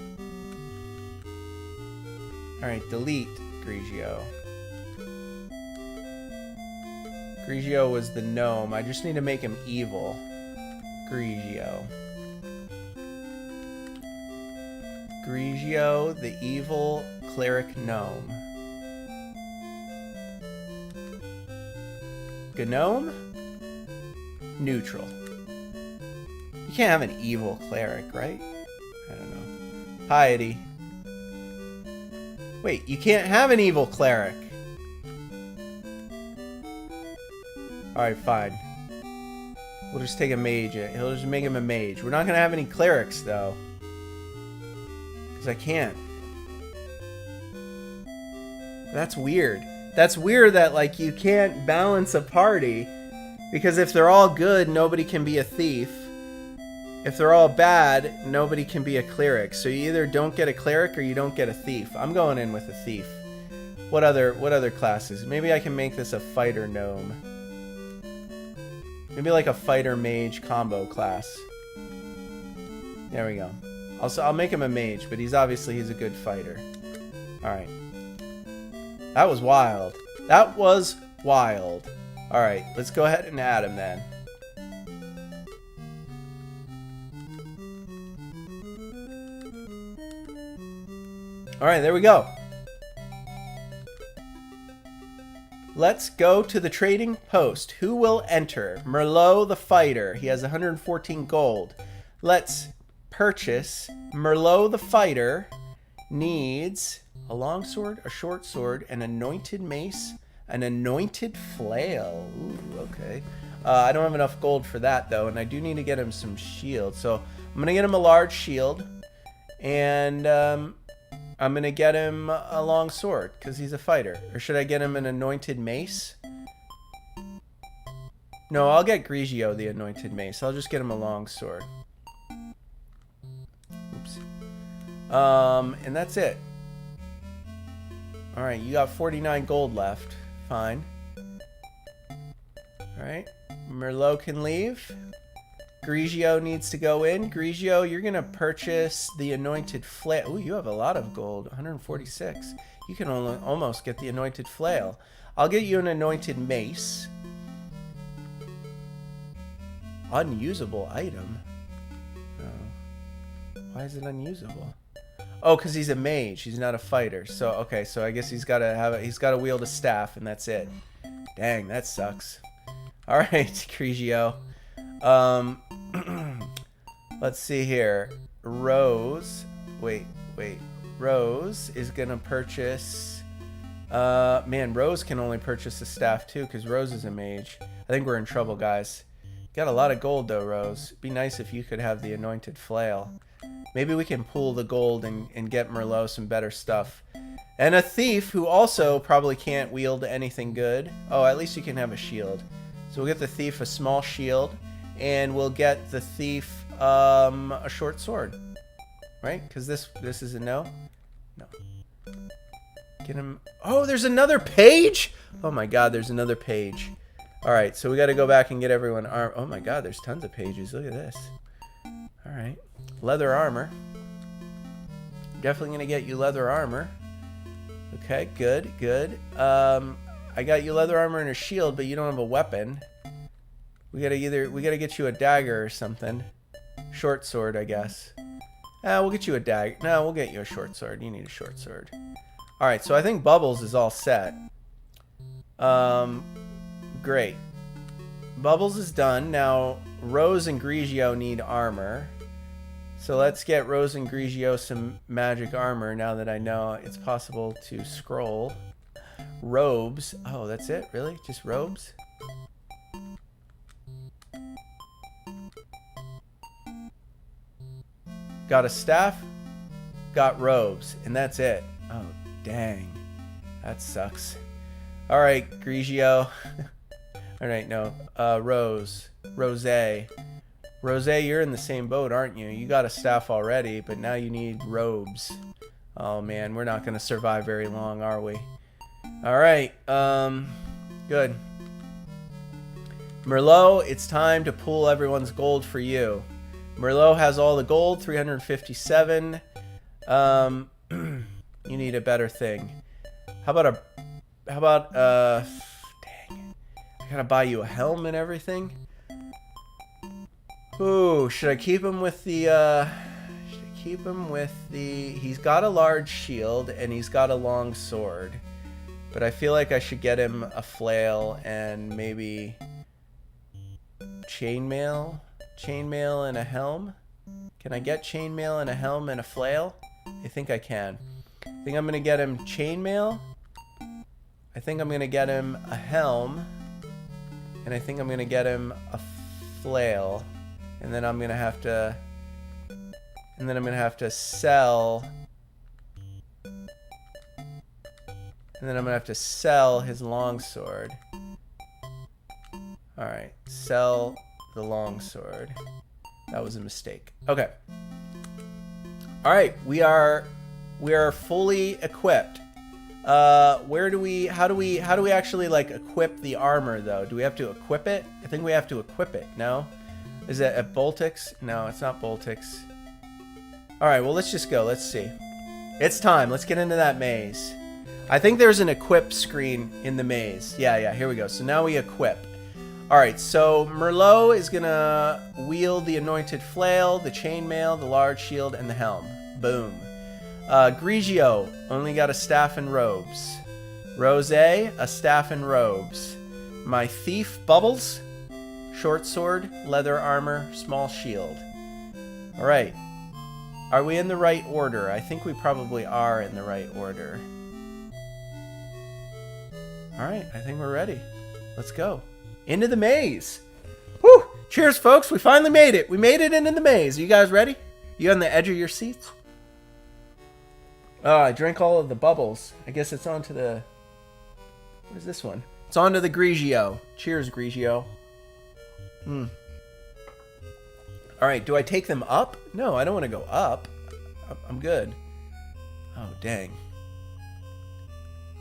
[SPEAKER 1] Alright, delete Grigio. Grigio was the gnome. I just need to make him evil. Grigio. Grigio, the evil cleric gnome. Gnome? Neutral. You can't have an evil cleric, right? I don't know. Piety. Wait, you can't have an evil cleric. Alright, fine. We'll just take a mage. He'll just make him a mage. We're not going to have any clerics, though. Because I can't. That's weird. That's weird that, like, you can't balance a party. Because if they're all good, nobody can be a thief. If they're all bad, nobody can be a cleric. So you either don't get a cleric or you don't get a thief. I'm going in with a thief. What other classes? Maybe I can make this a fighter gnome. Maybe like a fighter mage combo class. There we go. I'll make him a mage, but he's a good fighter. All right. That was wild. That was wild. All right, let's go ahead and add him then. All right, there we go. Let's go to the trading post. Who will enter? Merlot the fighter. He has 114 gold. Let's purchase. Merlot the fighter needs a long sword, a short sword, an anointed mace, an anointed flail. Ooh, okay. I don't have enough gold for that, though, and I do need to get him some shield. So I'm going to get him a large shield, and I'm going to get him a long sword, because he's a fighter. Or should I get him an anointed mace? No, I'll get Grigio the anointed mace. I'll just get him a long sword. Oops. And that's it. Alright, you got 49 gold left. Fine. All right. Merlot can leave. Grigio needs to go in. Grigio, you're going to purchase the anointed flail. Oh, you have a lot of gold. 146. You can almost get the anointed flail. I'll get you an anointed mace. Unusable item. Oh. Why is it unusable? Oh, because he's a mage. He's not a fighter. So, okay, so I guess he's got to wield a staff, and that's it. Dang, that sucks. All right, Grigio. Let's see here. Rose. Wait. Rose is going to purchase... man, Rose can only purchase a staff, too, because Rose is a mage. I think we're in trouble, guys. Got a lot of gold, though, Rose. Be nice if you could have the anointed flail. Maybe we can pool the gold and get Merlot some better stuff. And a thief who also probably can't wield anything good. Oh, at least you can have a shield. So we'll get the thief a small shield. And we'll get the thief a short sword. Right? Because this is a no? No. Get him... Oh, there's another page? Oh my god, there's another page. Alright, so we got to go back and get everyone armed. Oh my god, there's tons of pages. Look at this. Alright. Leather armor. Definitely going to get you leather armor. Okay, good. I got you leather armor and a shield, but you don't have a weapon. We gotta get you a dagger or something. Short sword, I guess. We'll get you a dagger. No, we'll get you a short sword. You need a short sword. Alright, so I think Bubbles is all set. Great. Bubbles is done. Now, Rose and Grigio need armor. So let's get Rose and Grigio some magic armor now that I know it's possible to scroll. Robes. Oh, that's it? Really? Just robes? Got a staff, got robes, and that's it. Oh, dang. That sucks. All right, Grigio. All right, no. Rose. Rose, you're in the same boat, aren't you? You got a staff already, but now you need robes. Oh, man, we're not going to survive very long, are we? All right, good. Merlot, it's time to pool everyone's gold for you. Merlot has all the gold, 357. You need a better thing. How about dang. I gotta buy you a helm and everything. Ooh, should I keep him with the, he's got a large shield and he's got a long sword. But I feel like I should get him a flail and maybe chainmail and a helm. Can I get chainmail and a helm and a flail? I think I can. I think I'm gonna get him chainmail. I think I'm gonna get him a helm, and I think I'm gonna get him a flail, and then I'm gonna have to sell. And then I'm gonna have to sell his longsword. All right, sell the longsword. That was a mistake. Okay. All right, we are fully equipped. How do we actually like equip the armor though? Do we have to equip it? I think we have to equip it. No? Is it at Boltix? No, it's not Boltix. All right, well let's just go. Let's see. It's time. Let's get into that maze. I think there's an equip screen in the maze. Yeah, here we go. So now we equip. Alright, so Merlot is gonna wield the anointed flail, the chainmail, the large shield, and the helm. Boom. Grigio only got a staff and robes. Rose, a staff and robes. My thief, Bubbles, short sword, leather armor, small shield. Alright. Are we in the right order? I think we probably are in the right order. Alright, I think we're ready. Let's go. Into the maze. Whew! Cheers, folks. We finally made it. We made it into the maze. Are you guys ready? You on the edge of your seats? Oh, I drank all of the bubbles. I guess it's on to the... What is this one? It's on to the Grigio. Cheers, Grigio. Alright, do I take them up? No, I don't want to go up. I'm good. Oh, dang.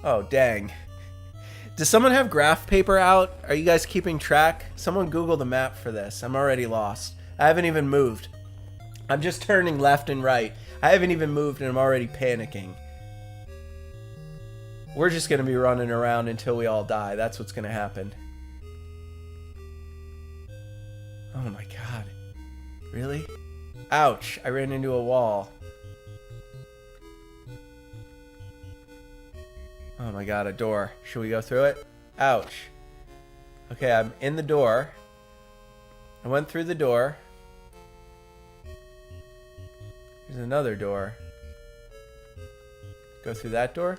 [SPEAKER 1] Oh, dang. Does someone have graph paper out? Are you guys keeping track? Someone Google the map for this. I'm already lost. I haven't even moved. I'm just turning left and right. I haven't even moved and I'm already panicking. We're just going to be running around until we all die. That's what's going to happen. Oh my god. Really? Ouch. I ran into a wall. Oh my god, a door. Should we go through it? Ouch. Okay, I'm in the door. I went through the door. There's another door. Go through that door?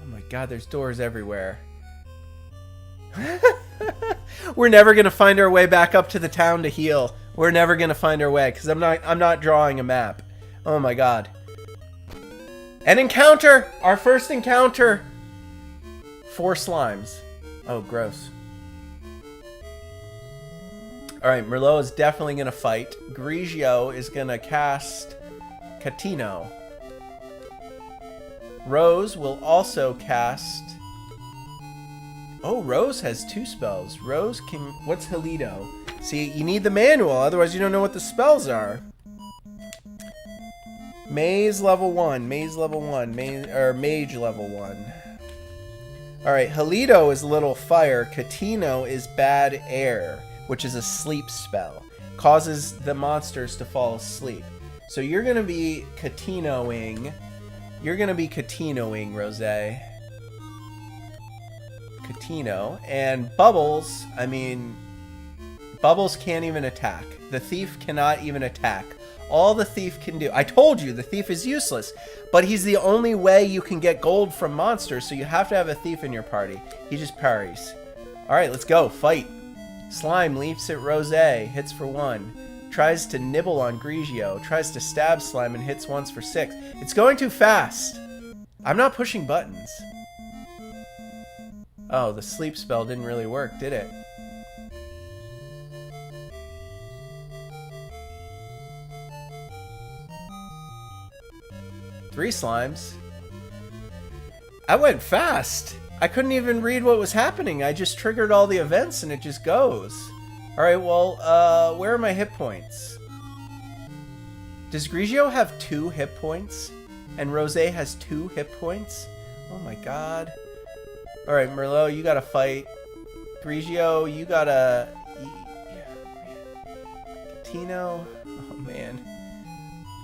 [SPEAKER 1] Oh my god, there's doors everywhere. We're never gonna find our way back up to the town to heal. We're never gonna find our way because I'm not drawing a map. Oh my god. An encounter! Our first encounter! 4 slimes. Oh, gross. Alright, Merlot is definitely going to fight. Grigio is going to cast Catino. Rose will also cast... Oh, Rose has 2 spells. Rose can... What's Halido? See, you need the manual, otherwise you don't know what the spells are. Maze level 1, Maze level 1, Mage level 1. Alright, Halido is Little Fire, Catino is Bad Air, which is a sleep spell. Causes the monsters to fall asleep. So you're going to be Catinoing. You're going to be Catinoing, Rose. Catino. And Bubbles, I mean, Bubbles can't even attack. The thief cannot even attack. All the thief can do... I told you, the thief is useless. But he's the only way you can get gold from monsters, so you have to have a thief in your party. He just parries. Alright, let's go. Fight. Slime leaps at Rose. Hits for 1. Tries to nibble on Grigio. Tries to stab Slime and hits once for 6. It's going too fast. I'm not pushing buttons. Oh, the sleep spell didn't really work, did it? Three slimes. I went fast. I couldn't even read what was happening. I just triggered all the events and it just goes. Alright, well, where are my hit points? Does Grigio have 2 hit points? And Rose has 2 hit points? Oh my god. Alright, Merlot, you gotta fight. Grigio, you gotta... Tino? Oh man.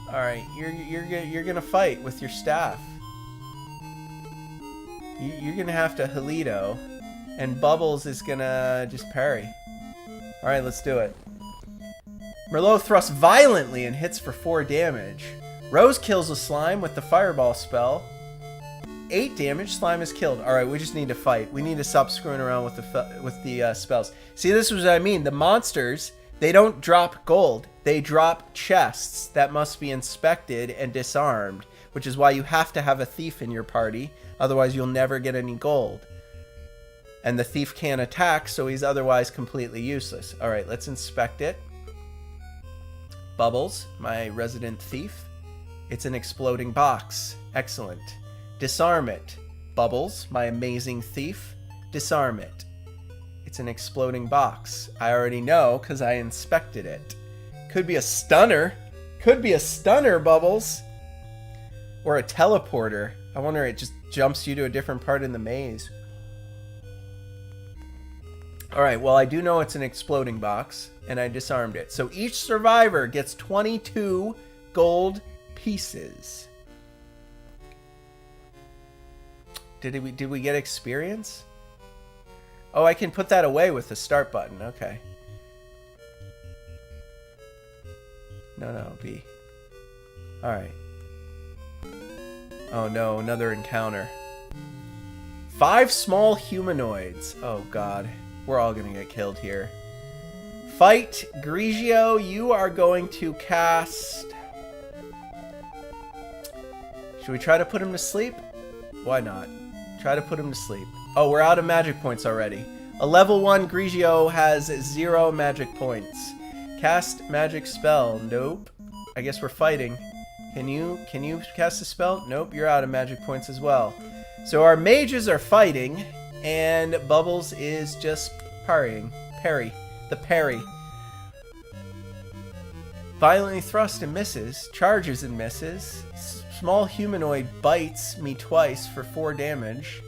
[SPEAKER 1] Alright, you're gonna fight with your staff. You're gonna have to Halido. And Bubbles is gonna just parry. Alright, let's do it. Merlot thrusts violently and hits for 4 damage. Rose kills a slime with the fireball spell. 8 damage, slime is killed. Alright, we just need to fight. We need to stop screwing around with the spells. See, this is what I mean. The monsters, they don't drop gold. They drop chests that must be inspected and disarmed, which is why you have to have a thief in your party. Otherwise, you'll never get any gold. And the thief can't attack, so he's otherwise completely useless. Alright, let's inspect it. Bubbles, my resident thief. It's an exploding box. Excellent. Disarm it. Bubbles, my amazing thief. Disarm it. It's an exploding box. I already know because I inspected it. Could be a stunner. Could be a stunner, Bubbles. Or a teleporter. I wonder it just jumps you to a different part in the maze. Alright, well I do know it's an exploding box. And I disarmed it. So each survivor gets 22 gold pieces. Did we get experience? Oh, I can put that away with the start button. Okay. No, B. Alright. Oh no, another encounter. 5 small humanoids. Oh god. We're all gonna get killed here. Fight. Grigio, you are going to cast... Should we try to put him to sleep? Why not? Try to put him to sleep. Oh, we're out of magic points already. A level 1 Grigio has 0 magic points. Cast magic spell. Nope. I guess we're fighting. Can you cast a spell? Nope, you're out of magic points as well. So our mages are fighting. And Bubbles is just parrying. The parry. Violently thrusts and misses. Charges and misses. Small humanoid bites me twice for 4 damage.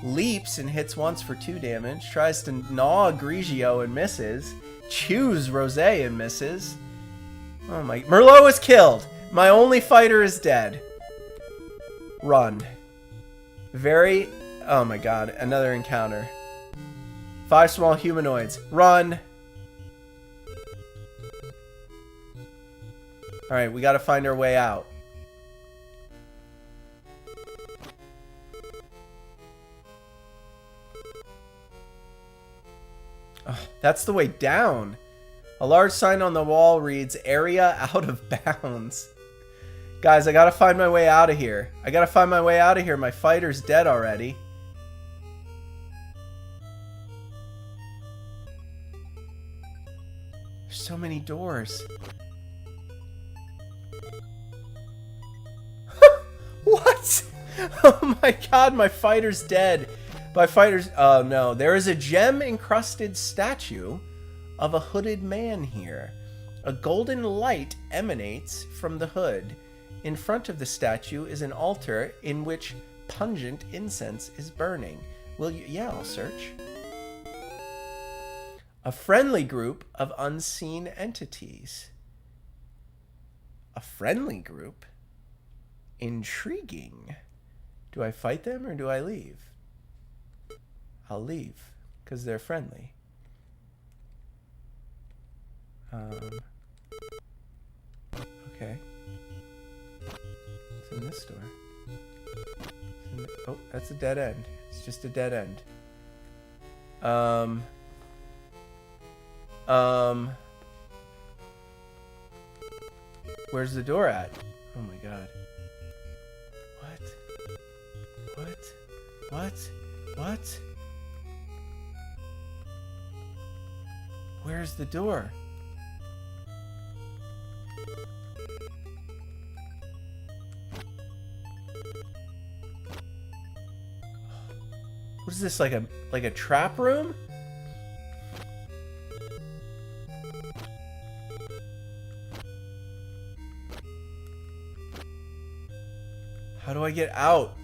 [SPEAKER 1] Leaps and hits once for 2 damage. Tries to gnaw Grigio and misses. Chews Rosé and misses. Oh my... Merlot is killed! My only fighter is dead. Run. Very... Oh my god, another encounter. 5 small humanoids. Run! Alright, we gotta find our way out. Oh, that's the way down. A large sign on the wall reads, "Area out of bounds." Guys, I gotta find my way out of here. My fighter's dead already. There's so many doors. What? Oh my god, my fighter's dead. Oh no, there is a gem-encrusted statue of a hooded man here. A golden light emanates from the hood. In front of the statue is an altar in which pungent incense is burning. Will you... Yeah, I'll search. A friendly group of unseen entities. A friendly group? Intriguing. Do I fight them or do I leave? I'll leave, because they're friendly. Okay. It's in this door. Oh, that's a dead end. It's just a dead end. Where's the door at? Oh my god. What? Where's the door? What is this, like a trap room? How do I get out?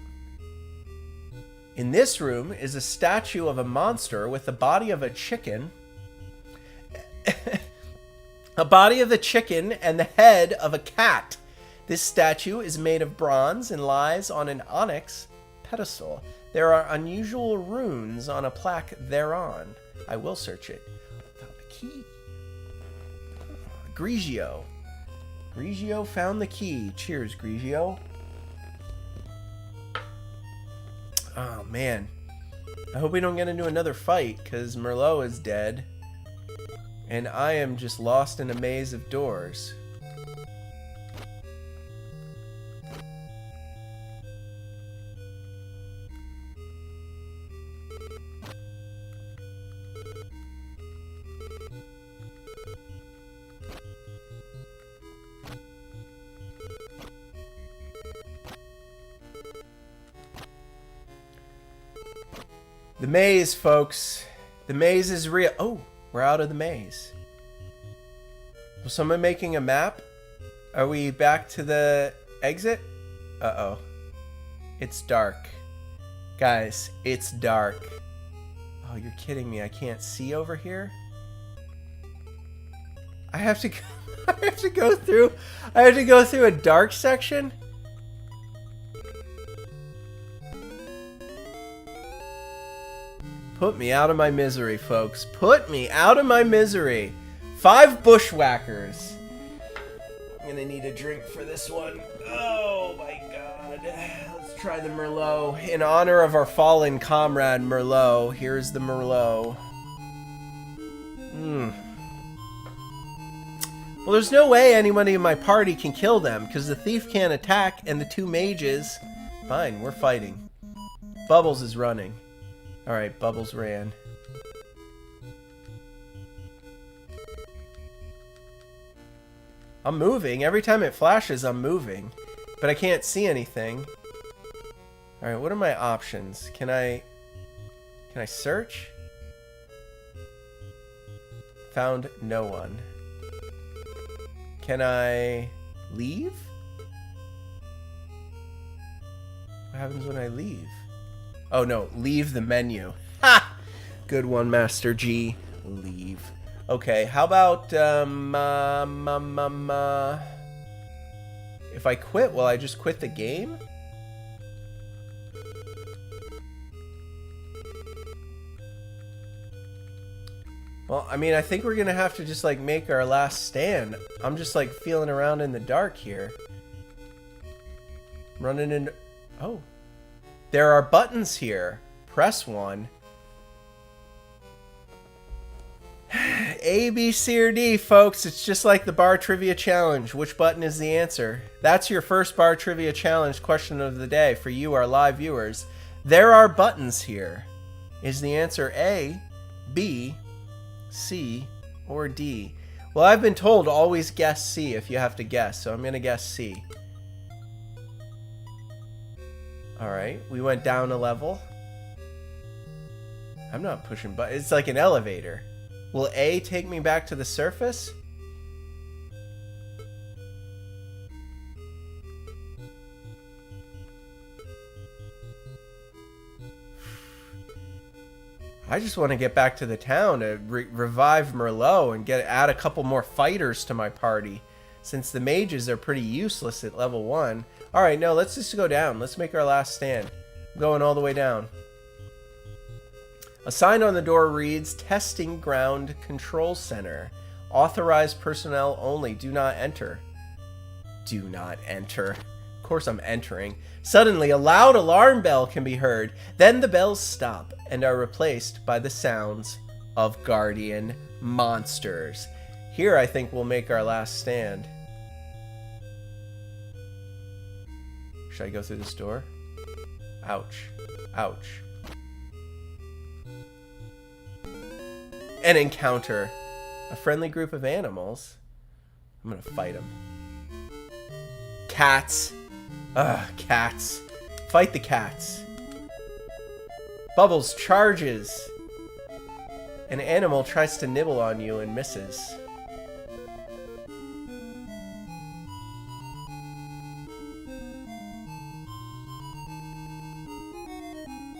[SPEAKER 1] In this room is a statue of a monster with the body of a chicken. A body of the chicken and the head of a cat. This statue is made of bronze and lies on an onyx pedestal. There are unusual runes on a plaque thereon. I will search it. Found the key. Grigio. Grigio found the key. Cheers, Grigio. Oh, man. I hope we don't get into another fight, because Merlot is dead. And I am just lost in a maze of doors. The maze, folks. The maze is real. Oh, we're out of the maze. Was someone making a map? Are we back to the exit? Uh-oh. It's dark. Guys, it's dark. Oh, you're kidding me. I can't see over here? I have to go through a dark section? Put me out of my misery, folks. Put me out of my misery. 5 bushwhackers. I'm gonna need a drink for this one. Oh my god. Let's try the Merlot. In honor of our fallen comrade, Merlot. Here's the Merlot. Well, there's no way anybody in my party can kill them, because the thief can't attack, and the 2 mages... Fine, we're fighting. Bubbles is running. Alright, Bubbles ran. I'm moving. Every time it flashes, I'm moving. But I can't see anything. Alright, what are my options? Can I Can I search? Found no one. Can I leave? What happens when I leave? Oh no, leave the menu. Ha! Good one, Master G. Leave. Okay, how about if I quit, will I just quit the game? Well, I mean, I think we're gonna have to just like make our last stand. I'm just like feeling around in the dark here. Running into... Oh. There are buttons here. Press one. A, B, C, or D, folks. It's just like the bar trivia challenge. Which button is the answer? That's your first bar trivia challenge question of the day for you, our live viewers. There are buttons here. Is the answer A, B, C, or D? Well, I've been told to always guess C if you have to guess, so I'm going to guess C. Alright, we went down a level. I'm not pushing buttons. It's like an elevator. Will A take me back to the surface? I just want to get back to the town to revive Merlot and add a couple more fighters to my party, since the mages are pretty useless at level 1. Alright, no, let's just go down. Let's make our last stand. I'm going all the way down. A sign on the door reads, Testing Ground Control Center. Authorized personnel only. Do not enter. Do not enter. Of course I'm entering. Suddenly, a loud alarm bell can be heard. Then the bells stop and are replaced by the sounds of guardian monsters. Here I think we'll make our last stand. Should I go through this door? Ouch. Ouch. An encounter. A friendly group of animals. I'm gonna fight them. Cats. Ugh, cats. Fight the cats. Bubbles charges. An animal tries to nibble on you and misses.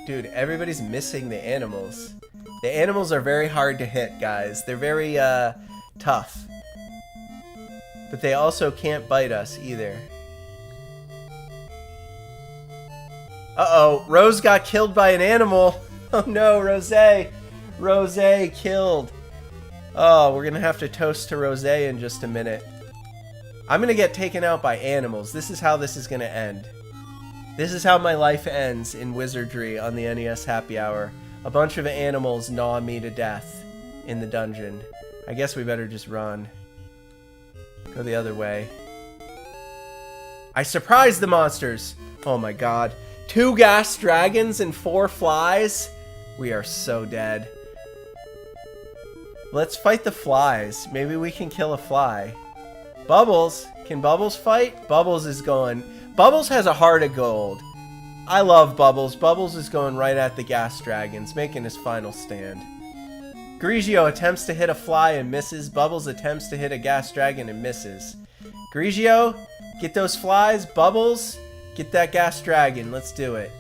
[SPEAKER 1] Dude, everybody's missing the animals. The animals are very hard to hit, guys. They're very, tough. But they also can't bite us, either. Uh-oh, Rose got killed by an animal. Oh no, Rose. Rose killed. Oh, we're gonna have to toast to Rose in just a minute. I'm gonna get taken out by animals. This is how this is gonna end. This is how my life ends in Wizardry on the NES Happy Hour. A bunch of animals gnaw me to death in the dungeon. I guess we better just run. Go the other way. I surprised the monsters! Oh my god. 2 gas dragons and 4 flies? We are so dead. Let's fight the flies. Maybe we can kill a fly. Bubbles! Can Bubbles fight? Bubbles is going... Bubbles has a heart of gold. I love Bubbles. Bubbles is going right at the gas dragons, making his final stand. Grigio attempts to hit a fly and misses. Bubbles attempts to hit a gas dragon and misses. Grigio, get those flies. Bubbles, get that gas dragon. Let's do it.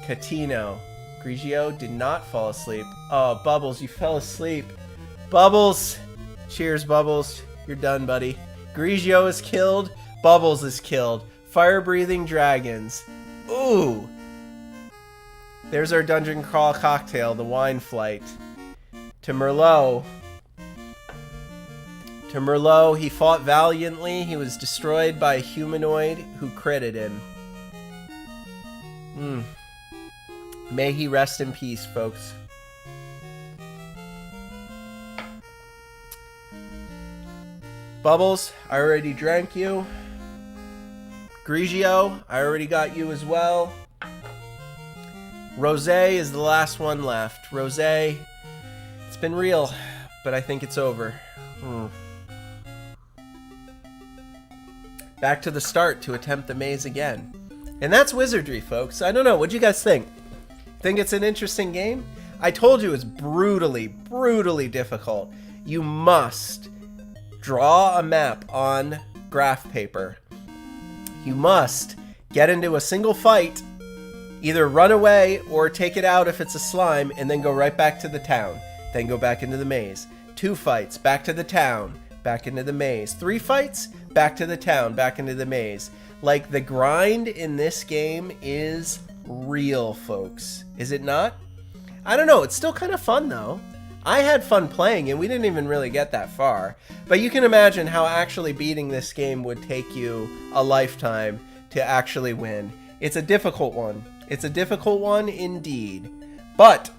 [SPEAKER 1] Catino. Grigio did not fall asleep. Oh, Bubbles, you fell asleep. Bubbles. Cheers, Bubbles. You're done, buddy. Grigio is killed. Bubbles is killed. Fire-breathing dragons. Ooh. There's our dungeon crawl cocktail, the wine flight. To Merlot. To Merlot, he fought valiantly. He was destroyed by a humanoid who critted him. May he rest in peace, folks. Bubbles, I already drank you. Grigio, I already got you as well. Rosé is the last one left. Rosé, it's been real, but I think it's over. Back to the start to attempt the maze again. And that's Wizardry, folks. I don't know, what'd you guys think? Think it's an interesting game? I told you it's brutally, brutally difficult. You must draw a map on graph paper. You must get into a single fight, either run away or take it out if it's a slime, and then go right back to the town. Then go back into the maze. 2 fights, back to the town, back into the maze. 3 fights, back to the town, back into the maze. Like, the grind in this game is real, folks. Is it not? I don't know. It's still kind of fun, though. I had fun playing, and we didn't even really get that far. But you can imagine how actually beating this game would take you a lifetime to actually win. It's a difficult one. It's a difficult one indeed. But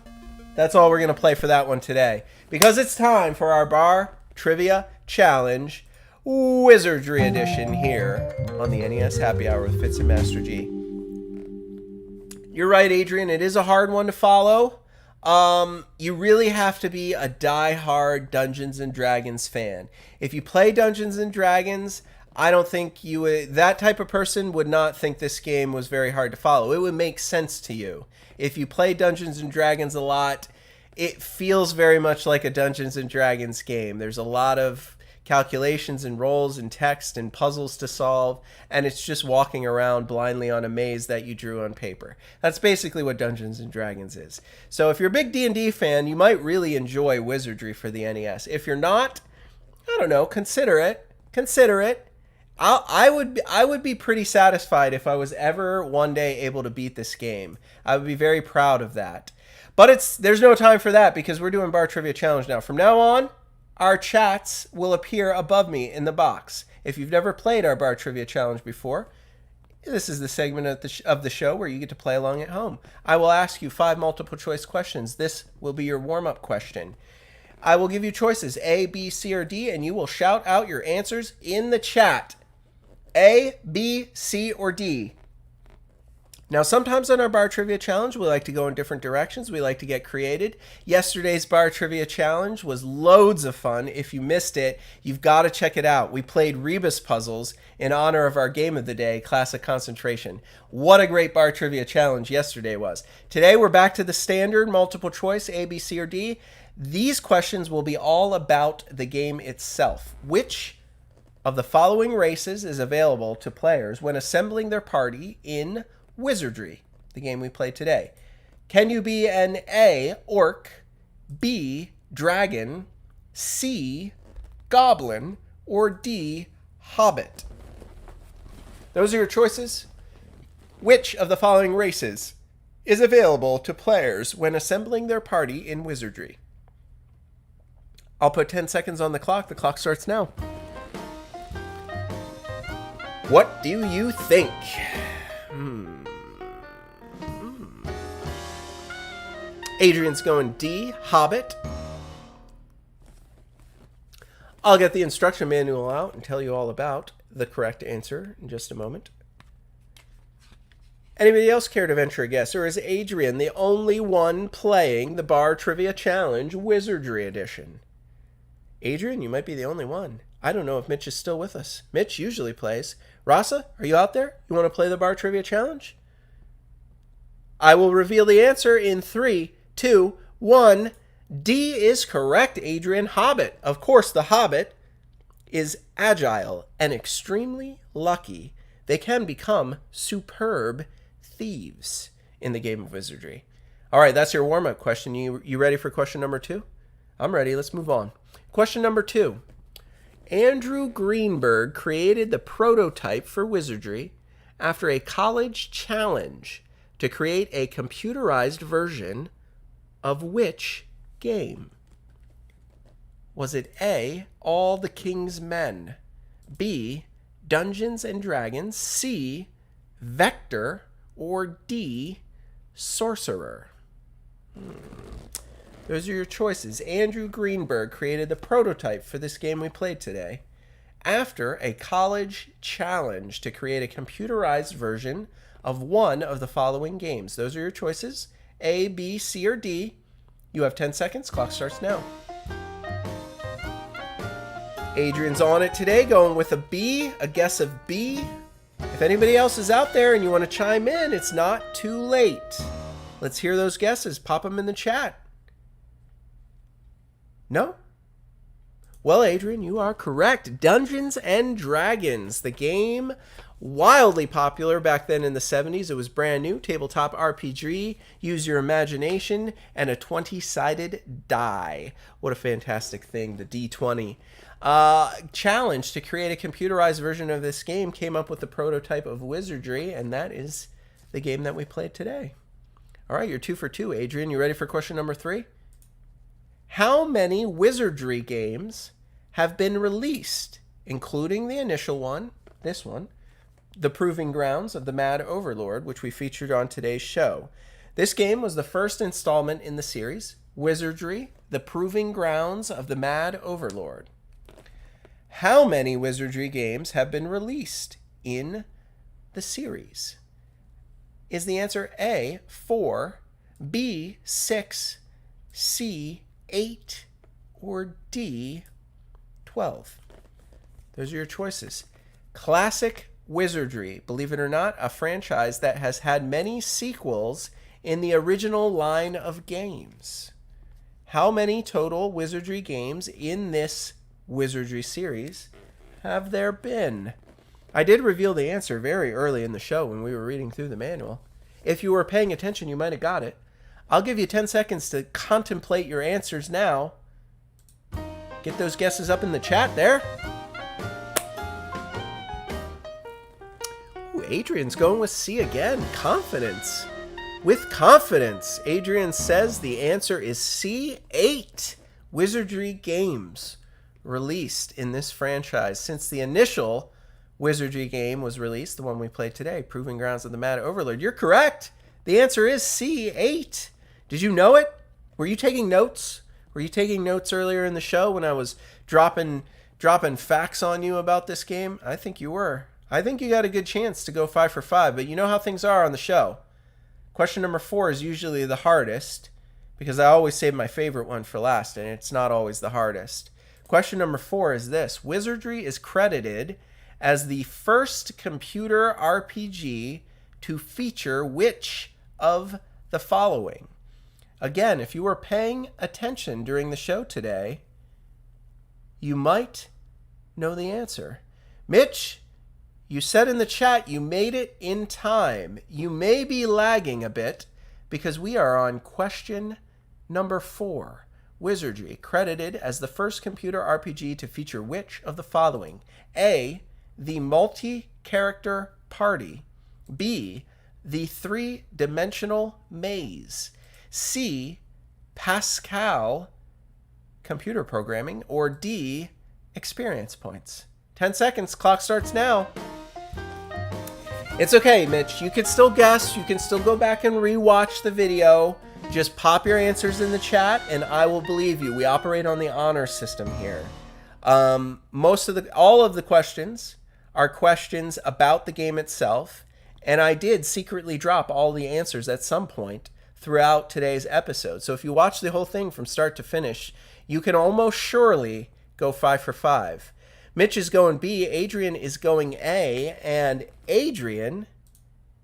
[SPEAKER 1] that's all we're going to play for that one today. Because it's time for our Bar Trivia Challenge Wizardry Edition here on the NES Happy Hour with Fitz and Master G. You're right, Adrian. It is a hard one to follow. You really have to be a die-hard Dungeons and Dragons fan. If you play Dungeons and Dragons, I don't think you would, that type of person would not think this game was very hard to follow. It would make sense to you. If you play Dungeons and Dragons a lot, it feels very much like a Dungeons and Dragons game. There's a lot of calculations and rolls and text and puzzles to solve, and it's just walking around blindly on a maze that you drew on paper. That's basically what Dungeons and Dragons is. So if you're a big D&D fan, you might really enjoy Wizardry for the NES. If you're not, I don't know, consider it. Consider it. I would be pretty satisfied if I was ever one day able to beat this game. I would be very proud of that. But there's no time for that because we're doing Bar Trivia Challenge now. From now on, our chats will appear above me in the box. If you've never played our Bar Trivia Challenge before, this is the segment of the show where you get to play along at home. I will ask you 5 multiple choice questions. This will be your warm-up question. I will give you choices A, B, C, or D, and you will shout out your answers in the chat. A, B, C, or D. Now, sometimes on our Bar Trivia Challenge, we like to go in different directions. We like to get creative. Yesterday's Bar Trivia Challenge was loads of fun. If you missed it, you've got to check it out. We played Rebus puzzles in honor of our game of the day, Classic Concentration. What a great Bar Trivia Challenge yesterday was. Today, we're back to the standard multiple choice, A, B, C, or D. These questions will be all about the game itself. Which of the following races is available to players when assembling their party in Wizardry, the game we played today? Can you be an A, orc, B, dragon, C, goblin, or D, hobbit? Those are your choices. Which of the following races is available to players when assembling their party in Wizardry? I'll put 10 seconds on the clock. The clock starts now. What do you think? Adrian's going D, hobbit. I'll get the instruction manual out and tell you all about the correct answer in just a moment. Anybody else care to venture a guess? Or is Adrian the only one playing the Bar Trivia Challenge Wizardry Edition? Adrian, you might be the only one. I don't know if Mitch is still with us. Mitch usually plays. Rasa, are you out there? You want to play the Bar Trivia Challenge? I will reveal the answer in 3, 2, 1. D is correct, Adrian. Hobbit. Of course, the Hobbit is agile and extremely lucky. They can become superb thieves in the game of Wizardry. All right, that's your warm-up question. You ready for question number 2? I'm ready. Let's move on. Question number 2. Andrew Greenberg created the prototype for Wizardry after a college challenge to create a computerized version of which game? Was it A, All the King's Men, B, Dungeons and Dragons, C, Vector, or D, Sorcerer? Those are your choices. Andrew Greenberg created the prototype for this game we played today after a college challenge to create a computerized version of one of the following games. Those are your choices. A, B, C, or D. You have 10 seconds. Clock starts now. Adrian's on it today, going with a B, a guess of B. If anybody else is out there and you want to chime in, it's not too late. Let's hear those guesses. Pop them in the chat. No? Well, Adrian, you are correct. Dungeons and Dragons, the game, wildly popular back then in the 70s. It was brand new, tabletop RPG, use your imagination, and a 20-sided die. What a fantastic thing, the D20. Challenge to create a computerized version of this game came up with the prototype of Wizardry, and that is the game that we played today. All right, you're 2 for 2, Adrian. You ready for question number 3? How many Wizardry games have been released, including the initial one, this one, The Proving Grounds of the Mad Overlord, which we featured on today's show? This game was the first installment in the series, Wizardry, The Proving Grounds of the Mad Overlord. How many Wizardry games have been released in the series? Is the answer A, 4, B, 6, C, 8, or D, 12? Those are your choices. Classic Wizardry, believe it or not, a franchise that has had many sequels in the original line of games. How many total Wizardry games in this Wizardry series have there been? I did reveal the answer very early in the show when we were reading through the manual. If you were paying attention, you might have got it. I'll give you 10 seconds to contemplate your answers now. Get those guesses up in the chat there. Ooh, Adrian's going with C again. Confidence. With confidence, Adrian says the answer is C, 8 Wizardry games released in this franchise since the initial Wizardry game was released, the one we played today, Proving Grounds of the Mad Overlord. You're correct. The answer is C, 8. Did you know it? Were you taking notes? Were you taking notes earlier in the show when I was dropping facts on you about this game? I think you were. I think you got a good chance to go 5 for 5, but you know how things are on the show. Question number 4 is usually the hardest because I always save my favorite one for last, and it's not always the hardest. Question number 4 is this. Wizardry is credited as the first computer RPG to feature which of the following? Again, if you were paying attention during the show today, you might know the answer. Mitch, you said in the chat you made it in time. You may be lagging a bit because we are on question number 4. Wizardry, credited as the first computer RPG to feature which of the following? A, the multi-character party. B, the three-dimensional maze. C, Pascal computer programming. Or D, experience points. 10 seconds. Clock starts now. It's okay, Mitch. You can still guess. You can still go back and rewatch the video. Just pop your answers in the chat, and I will believe you. We operate on the honor system here. All of the questions are questions about the game itself, and I did secretly drop all the answers at some point throughout today's episode. So if you watch the whole thing from start to finish, you can almost surely go 5 for 5. Mitch is going B, Adrian is going A, and Adrian,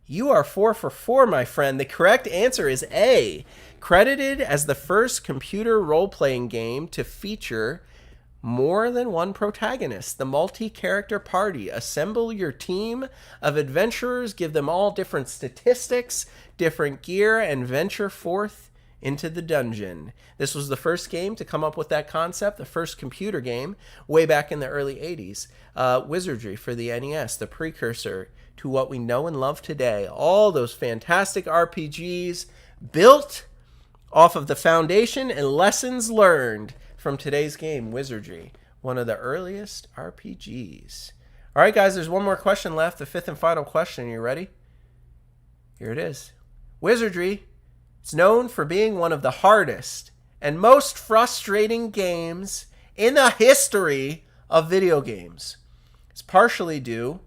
[SPEAKER 1] you are 4 for 4, my friend. The correct answer is A, credited as the first computer role-playing game to feature more than one protagonist. The multi-character party. Assemble your team of adventurers, give them all different statistics, different gear, and venture forth into the dungeon. This was the first game to come up with that concept, the first computer game way back in the early 80s. Wizardry for the NES, the precursor to what we know and love today. All those fantastic RPGs built off of the foundation and lessons learned from today's game, Wizardry, one of the earliest RPGs. All right, guys, there's one more question left, the 5th and final question. Are you ready? Here it is. Wizardry is known for being one of the hardest and most frustrating games in the history of video games. It's partially due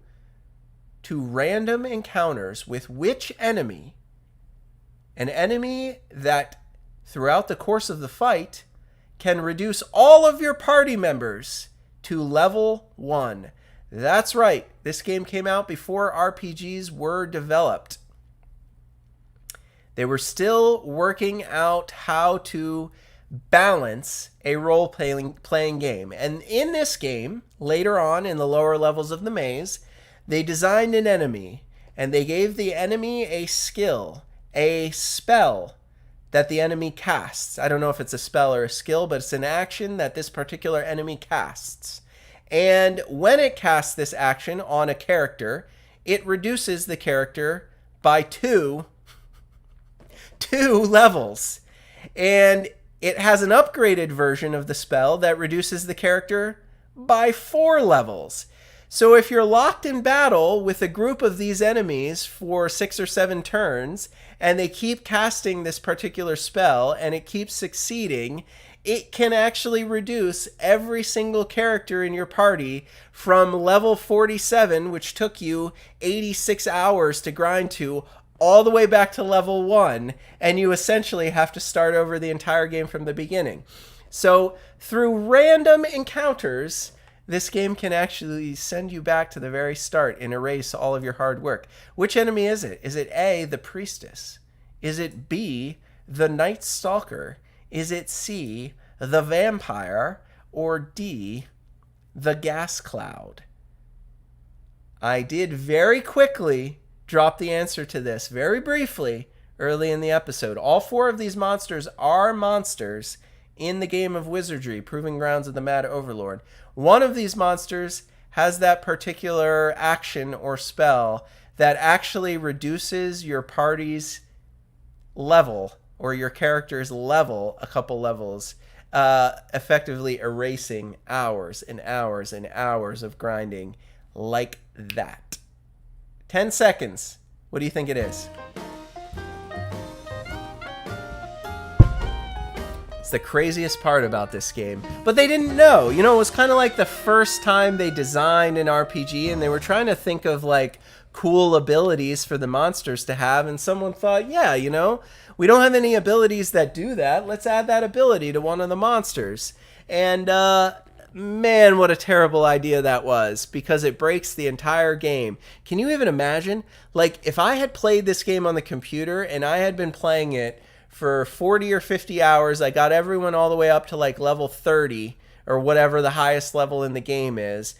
[SPEAKER 1] to random encounters with which enemy? An enemy that, throughout the course of the fight, can reduce all of your party members to level 1. That's right. This game came out before RPGs were developed. They were still working out how to balance a role-playing game. And in this game, later on in the lower levels of the maze, they designed an enemy, and they gave the enemy a skill, a spell that the enemy casts. I don't know if it's a spell or a skill, but it's an action that this particular enemy casts. And when it casts this action on a character, it reduces the character by two levels. And it has an upgraded version of the spell that reduces the character by 4 levels. So if you're locked in battle with a group of these enemies for 6 or 7 turns, and they keep casting this particular spell, and it keeps succeeding, it can actually reduce every single character in your party from level 47, which took you 86 hours to grind to, all the way back to level 1, and you essentially have to start over the entire game from the beginning. So through random encounters, this game can actually send you back to the very start and erase all of your hard work. Which enemy is it? Is it A, the Priestess? Is it B, the Night Stalker? Is it C, the Vampire? Or D, the Gas Cloud? I did very quickly drop the answer to this very briefly early in the episode. All 4 of these monsters are monsters in the game of Wizardry, Proving Grounds of the Mad Overlord. One of these monsters has that particular action or spell that actually reduces your party's level, or your character's level, a couple levels, effectively erasing hours and hours and hours of grinding like that. 10 seconds. What do you think it is? It's the craziest part about this game. But they didn't know. You know, it was kind of like the first time they designed an RPG, and they were trying to think of like cool abilities for the monsters to have, and someone thought, yeah, you know, we don't have any abilities that do that. Let's add that ability to one of the monsters. And man, what a terrible idea that was, because it breaks the entire game. Can you even imagine? Like, if I had played this game on the computer and I had been playing it for 40 or 50 hours, I got everyone all the way up to like level 30 or whatever the highest level in the game is,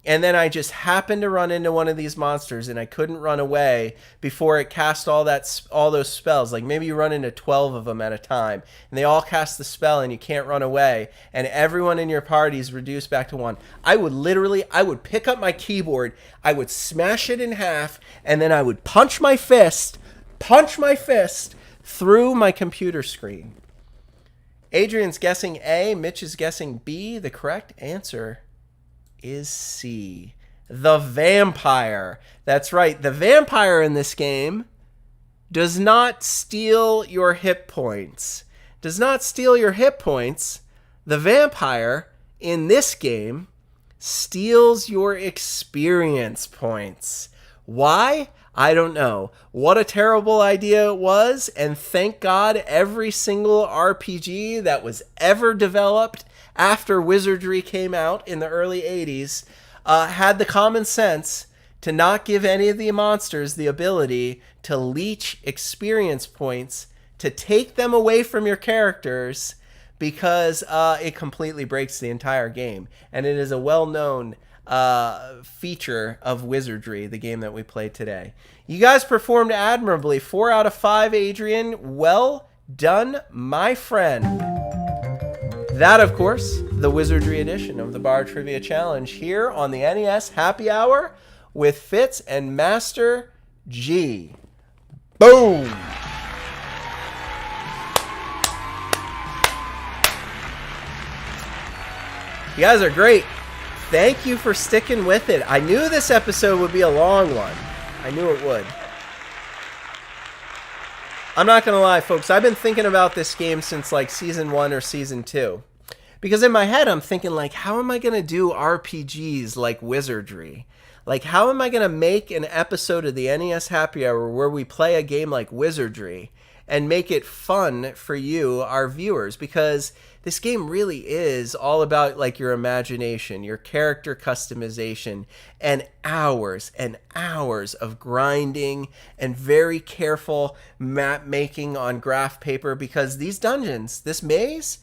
[SPEAKER 1] and then I just happened to run into one of these monsters and I couldn't run away before it cast all those spells. Like maybe you run into 12 of them at a time and they all cast the spell and you can't run away, and everyone in your party is reduced back to 1. I would pick up my keyboard, I would smash it in half, and then I would punch my fist through my computer screen. Adrian's guessing A, Mitch is guessing B. The correct answer is C, the Vampire. That's right. The Vampire in this game does not steal your hit points. The Vampire in this game steals your experience points. Why? I don't know. What a terrible idea it was, and thank God every single RPG that was ever developed after Wizardry came out in the early 80s had the common sense to not give any of the monsters the ability to leech experience points, to take them away from your characters, because it completely breaks the entire game. And it is a well-known feature of Wizardry, the game that we played today. You guys performed admirably. 4 out of 5, Adrian. Well done, my friend. That, of course, the Wizardry edition of the Bar Trivia Challenge here on the NES Happy Hour with Fitz and Master G. Boom! You guys are great. Thank you for sticking with it. I knew this episode would be a long one. I knew it would. I'm not going to lie, folks. I've been thinking about this game since like Season 1 or Season 2. Because in my head, I'm thinking like, how am I going to do RPGs like Wizardry? Like, how am I going to make an episode of the NES Happy Hour where we play a game like Wizardry and make it fun for you, our viewers? Because this game really is all about like your imagination, your character customization, and hours of grinding and very careful map making on graph paper, because these dungeons, this maze,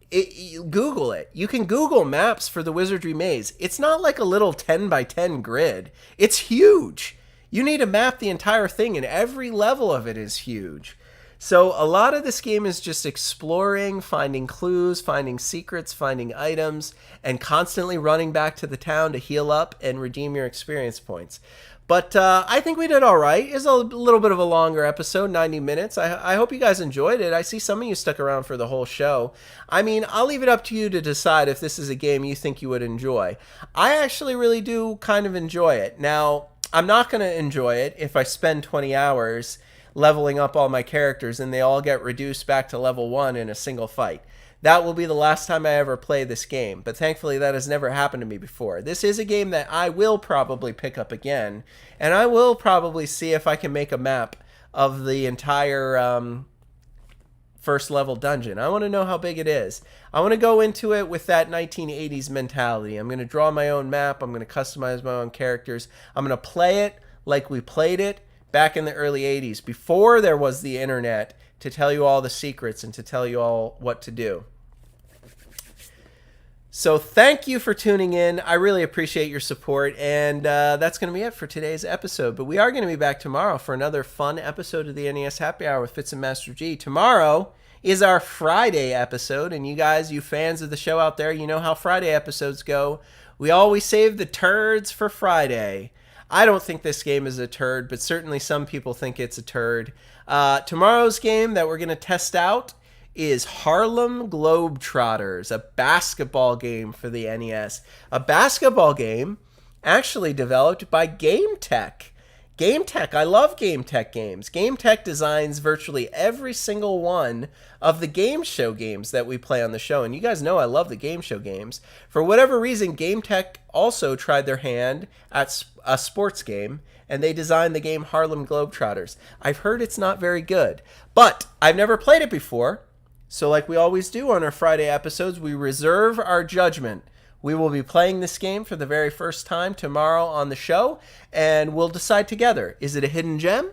[SPEAKER 1] Google it. You can Google maps for the Wizardry Maze. It's not like a little 10 by 10 grid. It's huge. You need to map the entire thing, and every level of it is huge. So a lot of this game is just exploring, finding clues, finding secrets, finding items, and constantly running back to the town to heal up and redeem your experience points. But I think we did all right. It's a little bit of a longer episode, 90 minutes. I hope you guys enjoyed it. I see some of you stuck around for the whole show. I mean, I'll leave it up to you to decide if this is a game you think you would enjoy. I actually really do kind of enjoy it. Now, I'm not going to enjoy it if I spend 20 hours leveling up all my characters and they all get reduced back to level 1 in a single fight. That will be the last time I ever play this game, but thankfully that has never happened to me before. This is a game that I will probably pick up again, and I will probably see if I can make a map of the entire first level dungeon. I want to know how big it is. I want to go into it with that 1980s mentality. I'm going to draw my own map. I'm going to customize my own characters. I'm going to play it like we played it back in the early 80s, before there was the internet to tell you all the secrets and to tell you all what to do. So thank you for tuning in. I really appreciate your support, and that's going to be it for today's episode. But we are going to be back tomorrow for another fun episode of the NES Happy Hour with Fitz and Master G. Tomorrow is our Friday episode, and you guys, you fans of the show out there, you know how Friday episodes go. We always save the turds for Friday. I don't think this game is a turd, but certainly some people think it's a turd. Tomorrow's game that we're going to test out is Harlem Globetrotters, a basketball game for the NES. A basketball game actually developed by GameTech. GameTech, I love GameTech games. GameTech designs virtually every single one of the game show games that we play on the show. And you guys know I love the game show games. For whatever reason, GameTech also tried their hand at a sports game, and they designed the game Harlem Globetrotters. I've heard it's not very good, but I've never played it before. So like we always do on our Friday episodes, we reserve our judgment. We will be playing this game for the very first time tomorrow on the show, and we'll decide together. Is it a hidden gem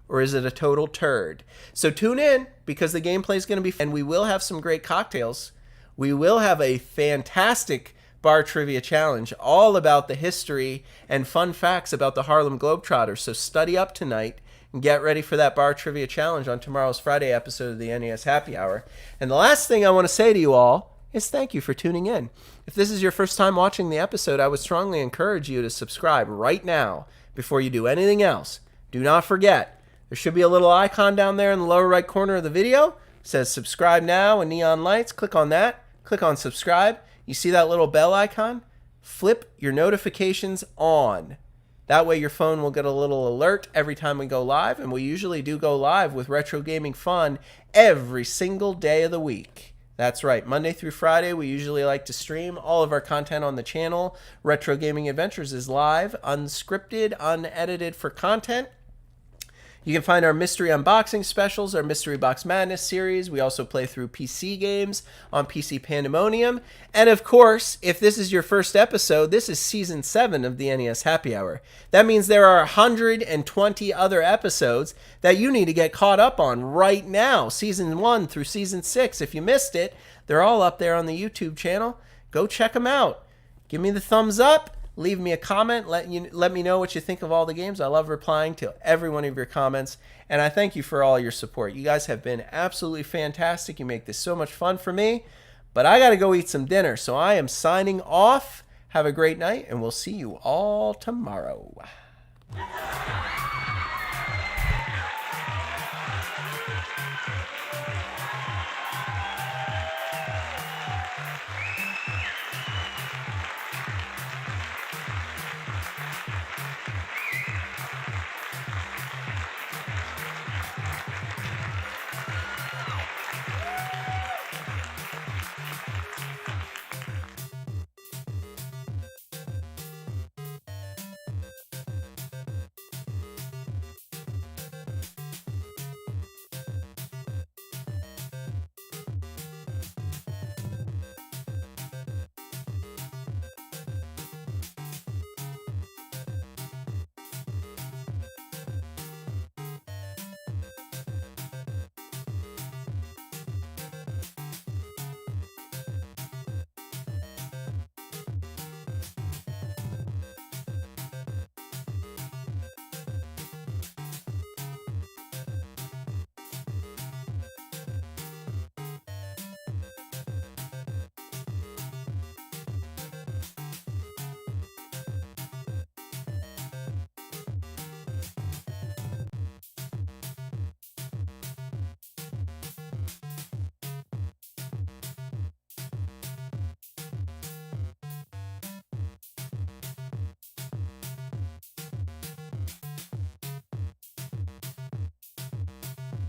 [SPEAKER 1] or is it a total turd? So tune in, because the gameplay is going to be fun, and we will have some great cocktails. We will have a fantastic bar trivia challenge all about the history and fun facts about the Harlem Globetrotters. So study up tonight and get ready for that bar trivia challenge on tomorrow's Friday episode of the NES Happy Hour. And the last thing I want to say to you all is thank you for tuning in. If this is your first time watching the episode, I would strongly encourage you to subscribe right now before you do anything else. Do not forget, there should be a little icon down there in the lower right corner of the video. It says subscribe now in neon lights. Click on that. Click on subscribe. You see that little bell icon? Flip your notifications on. That way your phone will get a little alert every time we go live, and we usually do go live with retro gaming fun every single day of the week. That's right, Monday through Friday, we usually like to stream all of our content on the channel. Retro Gaming Adventures is live, unscripted, unedited for content. You can find our mystery unboxing specials, our Mystery Box Madness series. We also play through PC games on PC Pandemonium. And of course, if this is your first episode, this is Season 7 of the NES Happy Hour. That means there are 120 other episodes that you need to get caught up on right now. Season 1 through Season 6. If you missed it, they're all up there on the YouTube channel. Go check them out. Give me the thumbs up. Leave me a comment. Let me know what you think of all the games. I love replying to every one of your comments, and I thank you for all your support. You guys have been absolutely fantastic. You make this so much fun for me, but I got to go eat some dinner, so I am signing off. Have a great night, and we'll see you all tomorrow.